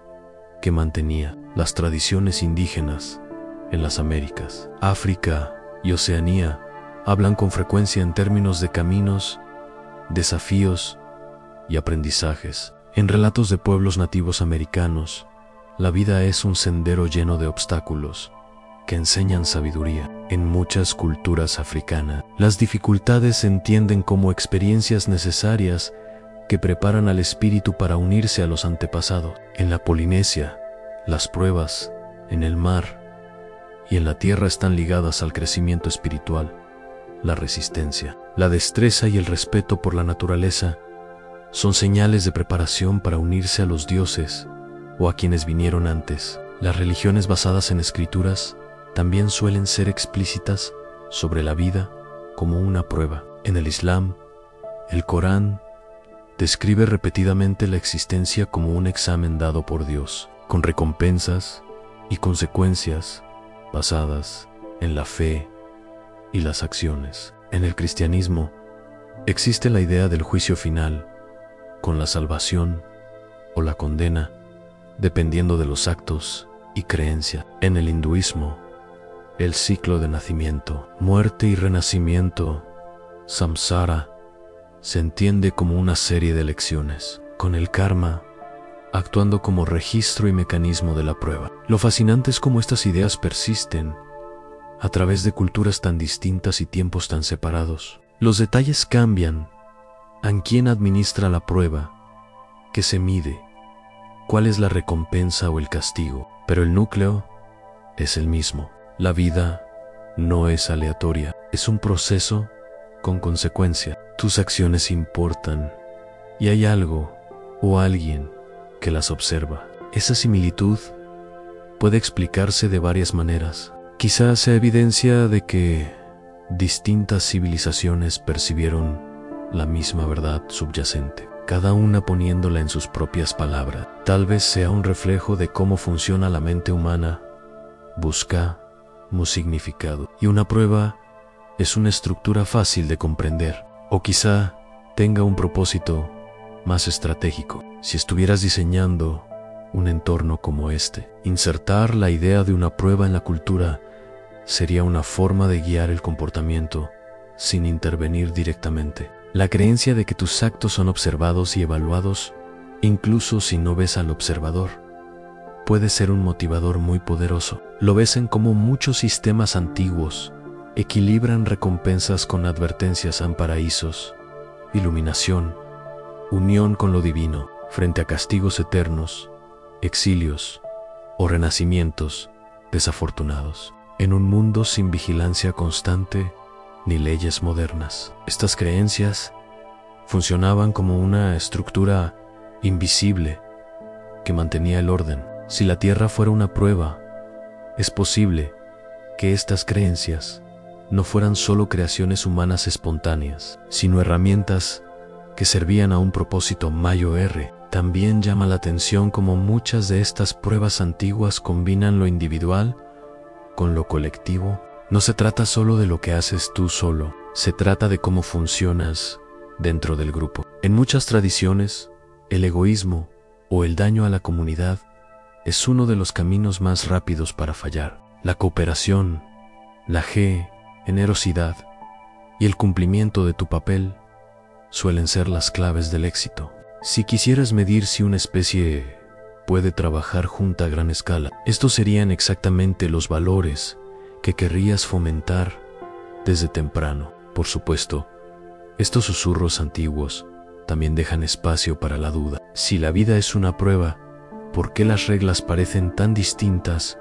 Speaker 1: que mantenía las tradiciones indígenas en las Américas. África y Oceanía hablan con frecuencia en términos de caminos, desafíos y aprendizajes. En relatos de pueblos nativos americanos, la vida es un sendero lleno de obstáculos que enseñan sabiduría. En muchas culturas africanas, las dificultades se entienden como experiencias necesarias que preparan al espíritu para unirse a los antepasados. En la Polinesia, las pruebas en el mar y en la tierra están ligadas al crecimiento espiritual, la resistencia, la destreza y el respeto por la naturaleza son señales de preparación para unirse a los dioses o a quienes vinieron antes. Las religiones basadas en escrituras también suelen ser explícitas sobre la vida como una prueba. En el Islam, el Corán describe repetidamente la existencia como un examen dado por Dios, con recompensas y consecuencias basadas en la fe y las acciones. En el cristianismo existe la idea del juicio final, con la salvación o la condena, dependiendo de los actos y creencias. En el hinduismo, el ciclo de nacimiento, muerte y renacimiento, samsara, se entiende como una serie de lecciones, con el karma actuando como registro y mecanismo de la prueba. Lo fascinante es cómo estas ideas persisten a través de culturas tan distintas y tiempos tan separados. Los detalles cambian en quién administra la prueba, qué se mide, cuál es la recompensa o el castigo, pero el núcleo es el mismo. La vida no es aleatoria, es un proceso con consecuencia. Tus acciones importan y hay algo o alguien que las observa. Esa similitud puede explicarse de varias maneras. Quizás sea evidencia de que distintas civilizaciones percibieron la misma verdad subyacente, cada una poniéndola en sus propias palabras. Tal vez sea un reflejo de cómo funciona la mente humana. Buscamos significado, y una prueba es una estructura fácil de comprender, o quizá tenga un propósito más estratégico. Si estuvieras diseñando un entorno como este, insertar la idea de una prueba en la cultura sería una forma de guiar el comportamiento sin intervenir directamente. La creencia de que tus actos son observados y evaluados, incluso si no ves al observador, puede ser un motivador muy poderoso. Lo ves en cómo muchos sistemas antiguos equilibran recompensas con advertencias en paraísos, iluminación, unión con lo divino, frente a castigos eternos, exilios o renacimientos desafortunados. En un mundo sin vigilancia constante ni leyes modernas, estas creencias funcionaban como una estructura invisible que mantenía el orden. Si la Tierra fuera una prueba, es posible que estas creencias no fueran solo creaciones humanas espontáneas, sino herramientas que servían a un propósito mayor. También llama la atención cómo muchas de estas pruebas antiguas combinan lo individual con lo colectivo. No se trata solo de lo que haces tú solo, se trata de cómo funcionas dentro del grupo. En muchas tradiciones, el egoísmo o el daño a la comunidad es uno de los caminos más rápidos para fallar. La cooperación, la generosidad y el cumplimiento de tu papel suelen ser las claves del éxito. Si quisieras medir si una especie puede trabajar junta a gran escala, estos serían exactamente los valores que querrías fomentar desde temprano. Por supuesto, estos susurros antiguos también dejan espacio para la duda. Si la vida es una prueba, ¿por qué las reglas parecen tan distintas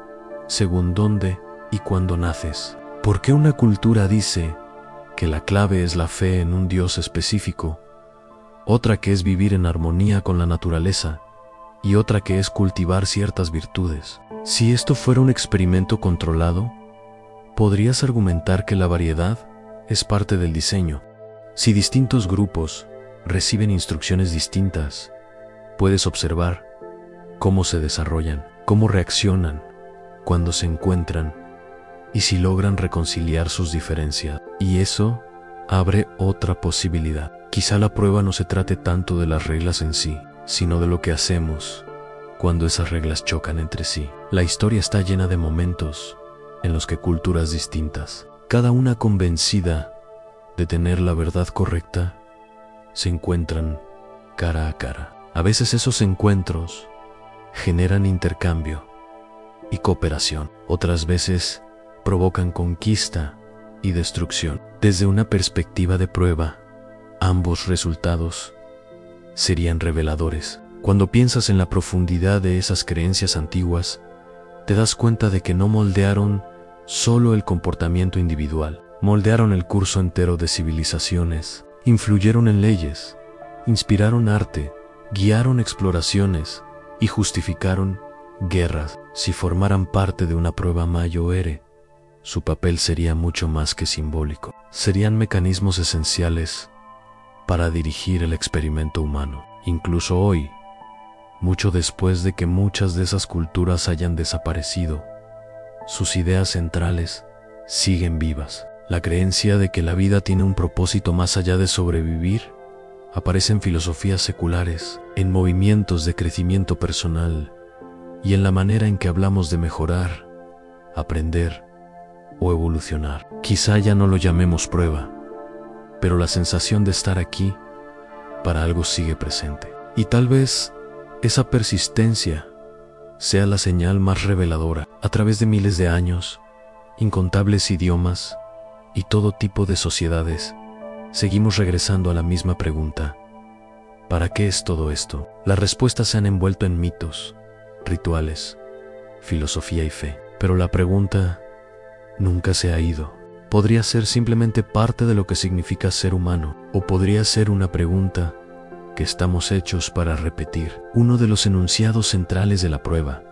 Speaker 1: según dónde y cuándo naces? ¿Por qué una cultura dice que la clave es la fe en un Dios específico, otra que es vivir en armonía con la naturaleza y otra que es cultivar ciertas virtudes? Si esto fuera un experimento controlado, podrías argumentar que la variedad es parte del diseño. Si distintos grupos reciben instrucciones distintas, puedes observar cómo se desarrollan, cómo reaccionan cuando se encuentran y si logran reconciliar sus diferencias. Y eso abre otra posibilidad. Quizá la prueba no se trate tanto de las reglas en sí, sino de lo que hacemos cuando esas reglas chocan entre sí. La historia está llena de momentos en los que culturas distintas, cada una convencida de tener la verdad correcta, se encuentran cara a cara. A veces esos encuentros generan intercambio y cooperación. Otras veces provocan conquista y destrucción. Desde una perspectiva de prueba, ambos resultados serían reveladores. Cuando piensas en la profundidad de esas creencias antiguas, te das cuenta de que no moldearon solo el comportamiento individual, moldearon el curso entero de civilizaciones, influyeron en leyes, inspiraron arte, guiaron exploraciones y justificaron guerras. Si formaran parte de una prueba Mayo o Ere, su papel sería mucho más que simbólico. Serían mecanismos esenciales para dirigir el experimento humano. Incluso hoy, mucho después de que muchas de esas culturas hayan desaparecido, sus ideas centrales siguen vivas. La creencia de que la vida tiene un propósito más allá de sobrevivir aparece en filosofías seculares, en movimientos de crecimiento personal y en la manera en que hablamos de mejorar, aprender o evolucionar. Quizá ya no lo llamemos prueba, pero la sensación de estar aquí para algo sigue presente. Y tal vez esa persistencia sea la señal más reveladora. A través de miles de años, incontables idiomas y todo tipo de sociedades, seguimos regresando a la misma pregunta: ¿para qué es todo esto? Las respuestas se han envuelto en mitos, rituales, filosofía y fe, pero la pregunta nunca se ha ido. Podría ser simplemente parte de lo que significa ser humano, o podría ser una pregunta que estamos hechos para repetir, uno de los enunciados centrales de la prueba,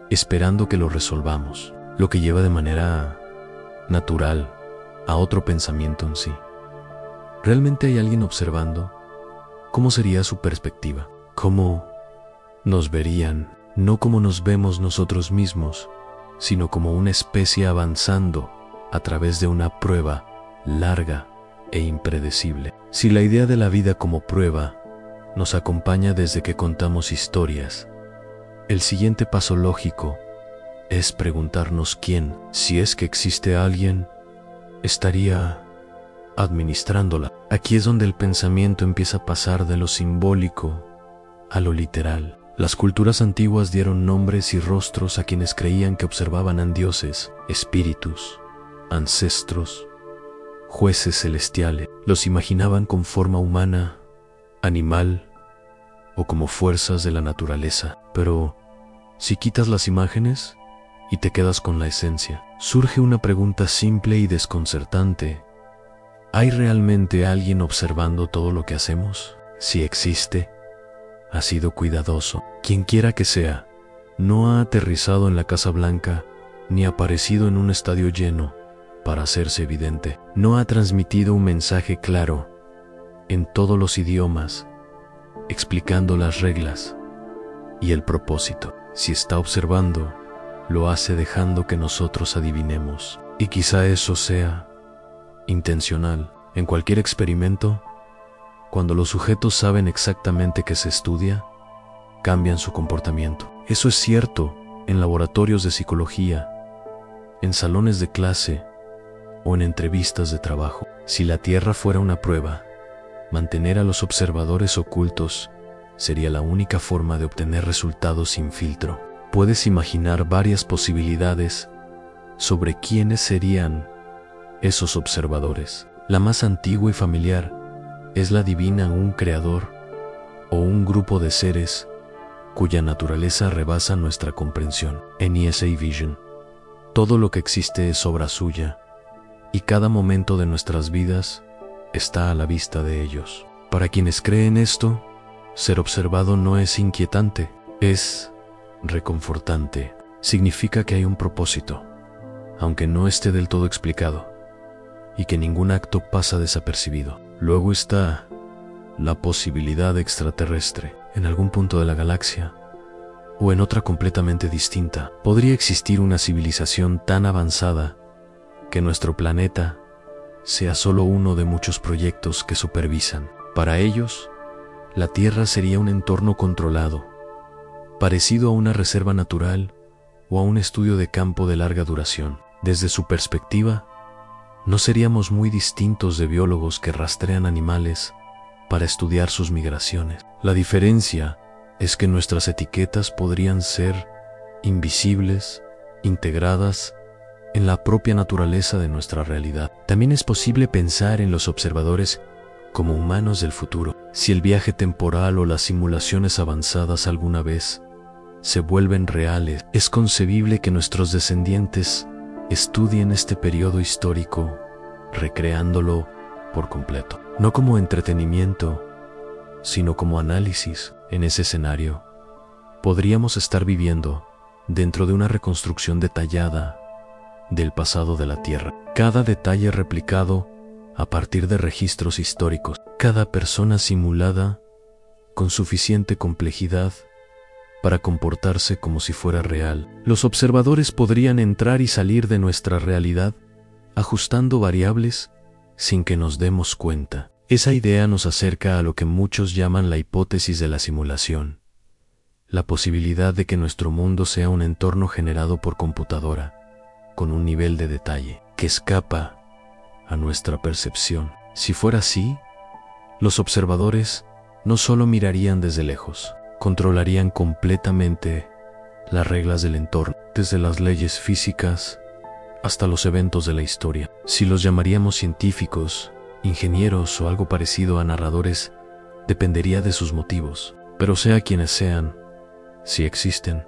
Speaker 1: esperando que lo resolvamos, lo que lleva de manera natural a otro pensamiento en sí. ¿Realmente hay alguien observando? ¿Cómo sería su perspectiva? ¿Cómo nos verían? No como nos vemos nosotros mismos, sino como una especie avanzando a través de una prueba larga e impredecible. Si la idea de la vida como prueba nos acompaña desde que contamos historias, el siguiente paso lógico es preguntarnos quién, si es que existe alguien, estaría administrándola. Aquí es donde el pensamiento empieza a pasar de lo simbólico a lo literal. Las culturas antiguas dieron nombres y rostros a quienes creían que observaban a dioses, espíritus, ancestros, jueces celestiales. Los imaginaban con forma humana, animal o como fuerzas de la naturaleza. Pero si quitas las imágenes y te quedas con la esencia, surge una pregunta simple y desconcertante: ¿hay realmente alguien observando todo lo que hacemos? Si existe, ha sido cuidadoso. Quien quiera que sea, no ha aterrizado en la Casa Blanca ni aparecido en un estadio lleno para hacerse evidente. No ha transmitido un mensaje claro en todos los idiomas, explicando las reglas y el propósito. Si está observando, lo hace dejando que nosotros adivinemos. Y quizá eso sea intencional. En cualquier experimento, cuando los sujetos saben exactamente qué se estudia, cambian su comportamiento. Eso es cierto en laboratorios de psicología, en salones de clase o en entrevistas de trabajo. Si la Tierra fuera una prueba, mantener a los observadores ocultos sería la única forma de obtener resultados sin filtro. Puedes imaginar varias posibilidades sobre quiénes serían esos observadores. La más antigua y familiar es la divina, un creador o un grupo de seres cuya naturaleza rebasa nuestra comprensión. En ESA Vision, todo lo que existe es obra suya, y cada momento de nuestras vidas está a la vista de ellos. Para quienes creen esto, ser observado no es inquietante, es reconfortante. Significa que hay un propósito, aunque no esté del todo explicado, y que ningún acto pasa desapercibido. Luego está la posibilidad extraterrestre. En algún punto de la galaxia, o en otra completamente distinta, podría existir una civilización tan avanzada que nuestro planeta sea solo uno de muchos proyectos que supervisan. Para ellos, la Tierra sería un entorno controlado, parecido a una reserva natural o a un estudio de campo de larga duración. Desde su perspectiva, no seríamos muy distintos de biólogos que rastrean animales para estudiar sus migraciones. La diferencia es que nuestras etiquetas podrían ser invisibles, integradas en la propia naturaleza de nuestra realidad. También es posible pensar en los observadores como humanos del futuro. Si el viaje temporal o las simulaciones avanzadas alguna vez se vuelven reales. Es concebible que nuestros descendientes estudien este periodo histórico, recreándolo por completo, no como entretenimiento, sino como análisis. En ese escenario, podríamos estar viviendo dentro de una reconstrucción detallada del pasado de la Tierra. Cada detalle replicado a partir de registros históricos, cada persona simulada con suficiente complejidad para comportarse como si fuera real. Los observadores podrían entrar y salir de nuestra realidad, ajustando variables sin que nos demos cuenta. Esa idea nos acerca a lo que muchos llaman la hipótesis de la simulación, la posibilidad de que nuestro mundo sea un entorno generado por computadora, con un nivel de detalle que escapa a nuestra percepción. Si fuera así, los observadores no solo mirarían desde lejos, controlarían completamente las reglas del entorno, desde las leyes físicas hasta los eventos de la historia. Si los llamaríamos científicos, ingenieros o algo parecido a narradores, dependería de sus motivos. Pero sea quienes sean, si existen,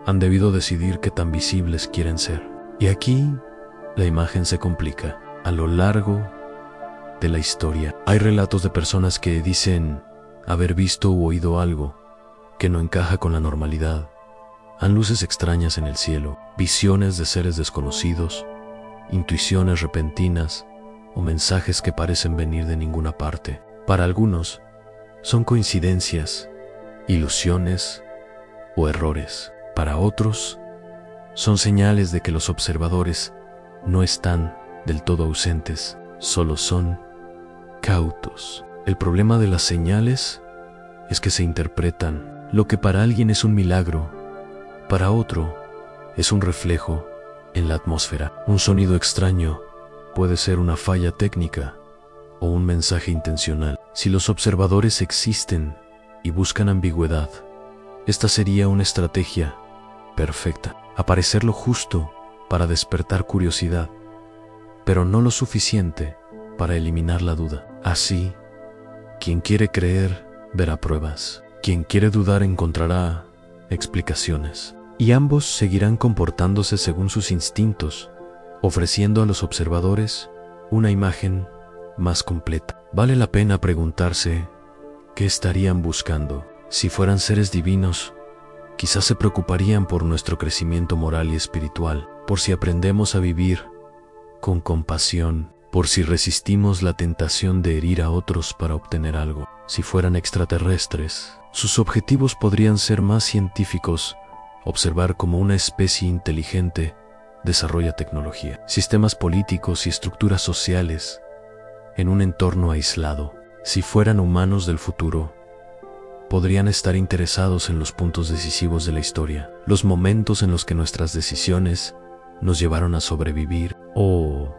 Speaker 1: han debido decidir qué tan visibles quieren ser. Y aquí la imagen se complica. A lo largo de la historia hay relatos de personas que dicen haber visto u oído algo que no encaja con la normalidad. Han luces extrañas en el cielo, visiones de seres desconocidos, intuiciones repentinas o mensajes que parecen venir de ninguna parte. Para algunos, son coincidencias, ilusiones o errores. Para otros, son señales de que los observadores no están del todo ausentes, solo son cautos. El problema de las señales es que se interpretan. Lo que para alguien es un milagro, para otro es un reflejo en la atmósfera. Un sonido extraño puede ser una falla técnica o un mensaje intencional. Si los observadores existen y buscan ambigüedad, esta sería una estrategia perfecta. Aparecer lo justo para despertar curiosidad, pero no lo suficiente para eliminar la duda. Así, quien quiere creer verá pruebas. Quien quiere dudar encontrará explicaciones. Y ambos seguirán comportándose según sus instintos, ofreciendo a los observadores una imagen más completa. Vale la pena preguntarse qué estarían buscando. Si fueran seres divinos, quizás se preocuparían por nuestro crecimiento moral y espiritual, por si aprendemos a vivir con compasión, por si resistimos la tentación de herir a otros para obtener algo. Si fueran extraterrestres, sus objetivos podrían ser más científicos, observar cómo una especie inteligente desarrolla tecnología, sistemas políticos y estructuras sociales en un entorno aislado. Si fueran humanos del futuro, podrían estar interesados en los puntos decisivos de la historia, los momentos en los que nuestras decisiones nos llevaron a sobrevivir o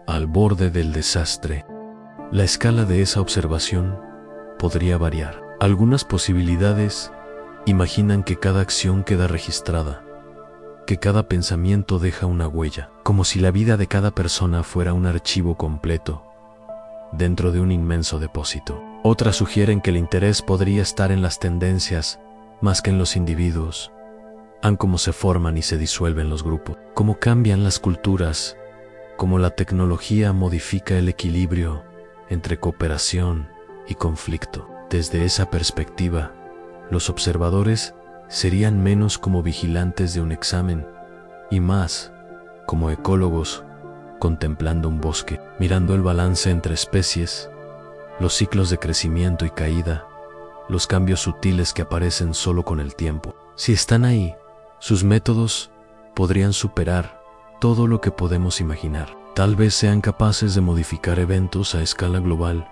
Speaker 1: al borde del desastre. La escala de esa observación podría variar. Algunas posibilidades imaginan que cada acción queda registrada, que cada pensamiento deja una huella, como si la vida de cada persona fuera un archivo completo dentro de un inmenso depósito. Otras sugieren que el interés podría estar en las tendencias más que en los individuos, en cómo se forman y se disuelven los grupos, cómo cambian las culturas, cómo la tecnología modifica el equilibrio entre cooperación y conflicto. Desde esa perspectiva, los observadores serían menos como vigilantes de un examen y más como ecólogos contemplando un bosque, mirando el balance entre especies, los ciclos de crecimiento y caída, los cambios sutiles que aparecen solo con el tiempo. Si están ahí, sus métodos podrían superar todo lo que podemos imaginar. Tal vez sean capaces de modificar eventos a escala global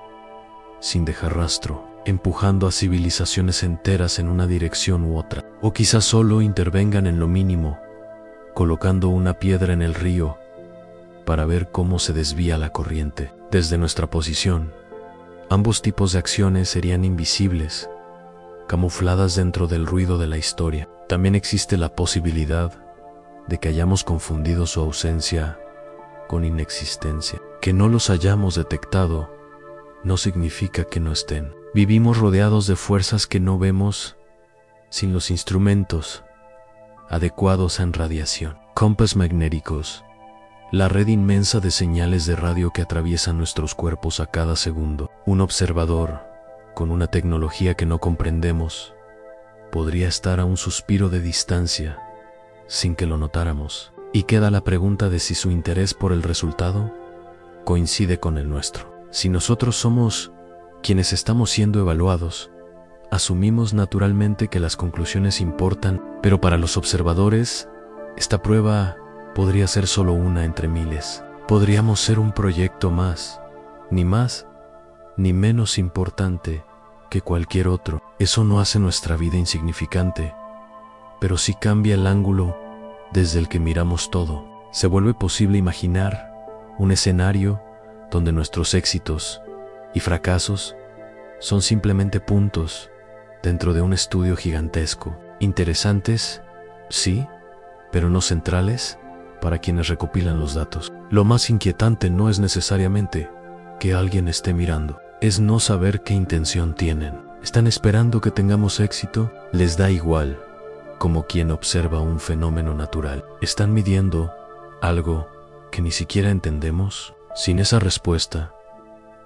Speaker 1: sin dejar rastro, empujando a civilizaciones enteras en una dirección u otra. O quizás solo intervengan en lo mínimo, colocando una piedra en el río para ver cómo se desvía la corriente. Desde nuestra posición, ambos tipos de acciones serían invisibles, camufladas dentro del ruido de la historia. También existe la posibilidad de que hayamos confundido su ausencia con inexistencia. Que no los hayamos detectado no significa que no estén. Vivimos rodeados de fuerzas que no vemos sin los instrumentos adecuados en radiación, compas magnéticos, la red inmensa de señales de radio que atraviesan nuestros cuerpos a cada segundo. Un observador, con una tecnología que no comprendemos, podría estar a un suspiro de distancia, sin que lo notáramos. Y queda la pregunta de si su interés por el resultado coincide con el nuestro. Si nosotros somos quienes estamos siendo evaluados, asumimos naturalmente que las conclusiones importan, pero para los observadores, esta prueba podría ser solo una entre miles. Podríamos ser un proyecto más ni menos importante que cualquier otro. Eso no hace nuestra vida insignificante, pero sí cambia el ángulo desde el que miramos todo. Se vuelve posible imaginar un escenario donde nuestros éxitos y fracasos son simplemente puntos dentro de un estudio gigantesco. Interesantes, sí, pero no centrales para quienes recopilan los datos. Lo más inquietante no es necesariamente que alguien esté mirando, es no saber qué intención tienen. ¿Están esperando que tengamos éxito? ¿Les da igual? Como quien observa un fenómeno natural. ¿Están midiendo algo que ni siquiera entendemos? Sin esa respuesta,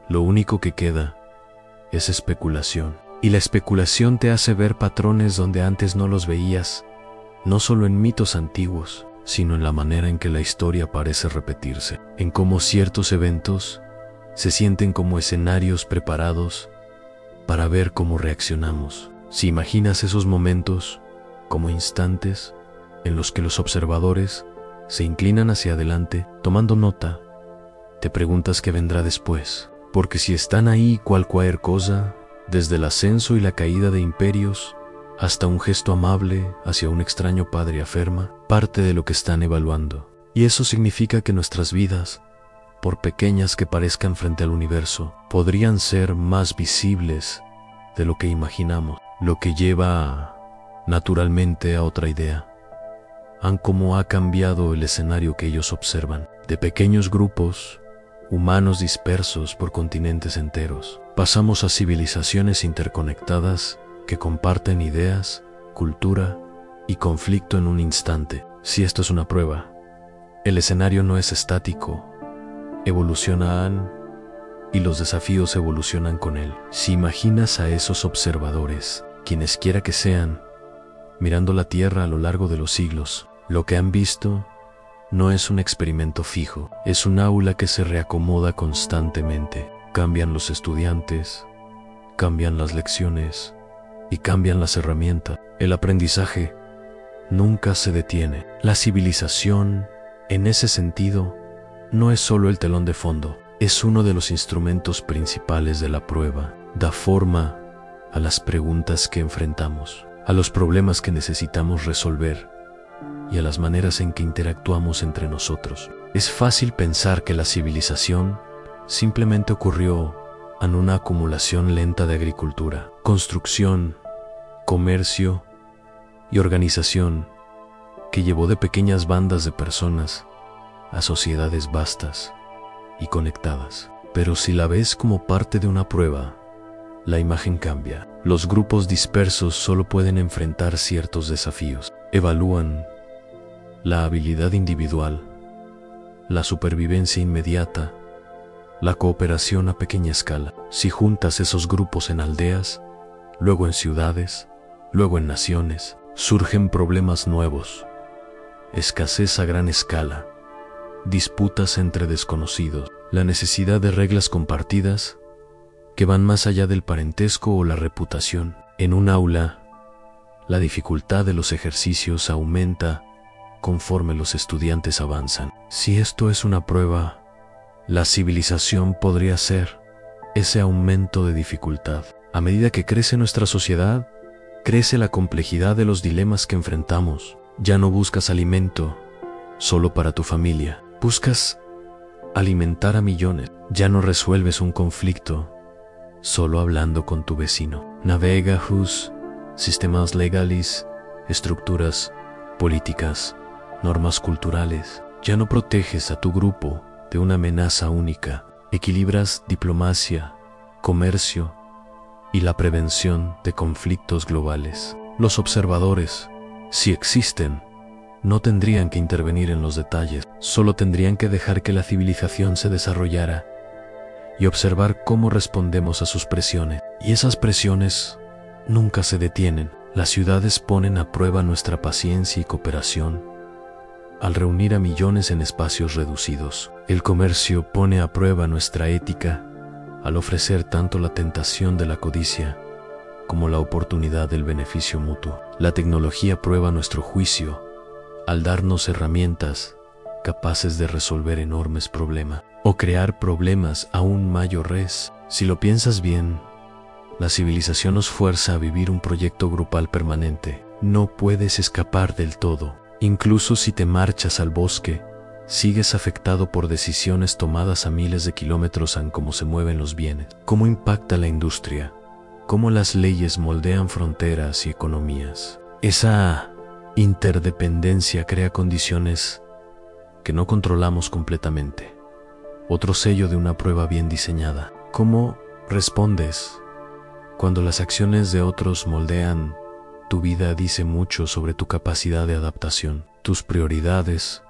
Speaker 1: lo único que queda es especulación. Y la especulación te hace ver patrones donde antes no los veías, no solo en mitos antiguos, sino en la manera en que la historia parece repetirse, en cómo ciertos eventos se sienten como escenarios preparados para ver cómo reaccionamos. Si imaginas esos momentos como instantes en los que los observadores se inclinan hacia adelante, tomando nota, te preguntas qué vendrá después. Porque si están ahí cualquier cosa, desde el ascenso y la caída de imperios, hasta un gesto amable hacia un extraño padre afirma, parte de lo que están evaluando. Y eso significa que nuestras vidas, por pequeñas que parezcan frente al universo, podrían ser más visibles de lo que imaginamos, lo que lleva naturalmente a otra idea. Cómo ha cambiado el escenario que ellos observan, de pequeños grupos, humanos dispersos por continentes enteros, pasamos a civilizaciones interconectadas que comparten ideas, cultura y conflicto en un instante. Si esto es una prueba, el escenario no es estático, evolucionan y los desafíos evolucionan con él. Si imaginas a esos observadores, quienes quiera que sean, mirando la Tierra a lo largo de los siglos, lo que han visto no es un experimento fijo, es un aula que se reacomoda constantemente. Cambian los estudiantes, cambian las lecciones y cambian las herramientas. El aprendizaje nunca se detiene. La civilización, en ese sentido, no es solo el telón de fondo, es uno de los instrumentos principales de la prueba. Da forma a las preguntas que enfrentamos, a los problemas que necesitamos resolver y a las maneras en que interactuamos entre nosotros. Es fácil pensar que la civilización simplemente ocurrió en una acumulación lenta de agricultura, construcción, comercio y organización que llevó de pequeñas bandas de personas a sociedades vastas y conectadas. Pero si la ves como parte de una prueba, la imagen cambia. Los grupos dispersos solo pueden enfrentar ciertos desafíos. Evalúan la habilidad individual, la supervivencia inmediata, la cooperación a pequeña escala. Si juntas esos grupos en aldeas, luego en ciudades, luego en naciones, surgen problemas nuevos, escasez a gran escala, disputas entre desconocidos, la necesidad de reglas compartidas que van más allá del parentesco o la reputación. En un aula, la dificultad de los ejercicios aumenta conforme los estudiantes avanzan. Si esto es una prueba, la civilización podría ser ese aumento de dificultad. A medida que crece nuestra sociedad, crece la complejidad de los dilemas que enfrentamos. Ya no buscas alimento solo para tu familia, buscas alimentar a millones. Ya no resuelves un conflicto solo hablando con tu vecino. Navega sistemas legales, estructuras políticas, normas culturales. Ya no proteges a tu grupo de una amenaza única. Equilibras diplomacia, comercio y la prevención de conflictos globales. Los observadores, si existen, no tendrían que intervenir en los detalles, solo tendrían que dejar que la civilización se desarrollara y observar cómo respondemos a sus presiones. Y esas presiones nunca se detienen. Las ciudades ponen a prueba nuestra paciencia y cooperación al reunir a millones en espacios reducidos. El comercio pone a prueba nuestra ética al ofrecer tanto la tentación de la codicia como la oportunidad del beneficio mutuo. La tecnología prueba nuestro juicio al darnos herramientas capaces de resolver enormes problemas o crear problemas aún mayores. Si lo piensas bien, la civilización nos fuerza a vivir un proyecto grupal permanente. No puedes escapar del todo. Incluso si te marchas al bosque, sigues afectado por decisiones tomadas a miles de kilómetros en cómo se mueven los bienes, cómo impacta la industria, cómo las leyes moldean fronteras y economías. Esa interdependencia crea condiciones que no controlamos completamente. Otro sello de una prueba bien diseñada. ¿Cómo respondes cuando las acciones de otros moldean tu vida? Dice mucho sobre tu capacidad de adaptación, tus prioridades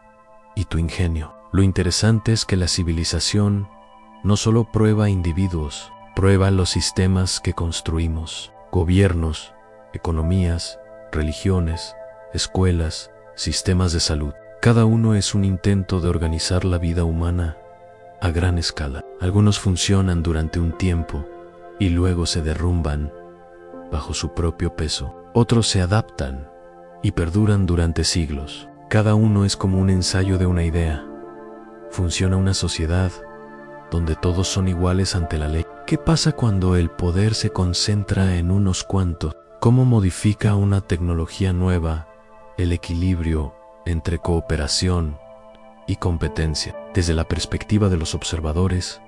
Speaker 1: y tu ingenio. Lo interesante es que la civilización no solo prueba individuos, prueba los sistemas que construimos, gobiernos, economías, religiones, escuelas, sistemas de salud. Cada uno es un intento de organizar la vida humana a gran escala. Algunos funcionan durante un tiempo y luego se derrumban bajo su propio peso. Otros se adaptan y perduran durante siglos. Cada uno es como un ensayo de una idea. Funciona una sociedad donde todos son iguales ante la ley. ¿Qué pasa cuando el poder se concentra en unos cuantos? ¿Cómo modifica una tecnología nueva el equilibrio entre cooperación y competencia? Desde la perspectiva de los observadores,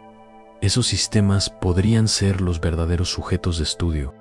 Speaker 1: esos sistemas podrían ser los verdaderos sujetos de estudio.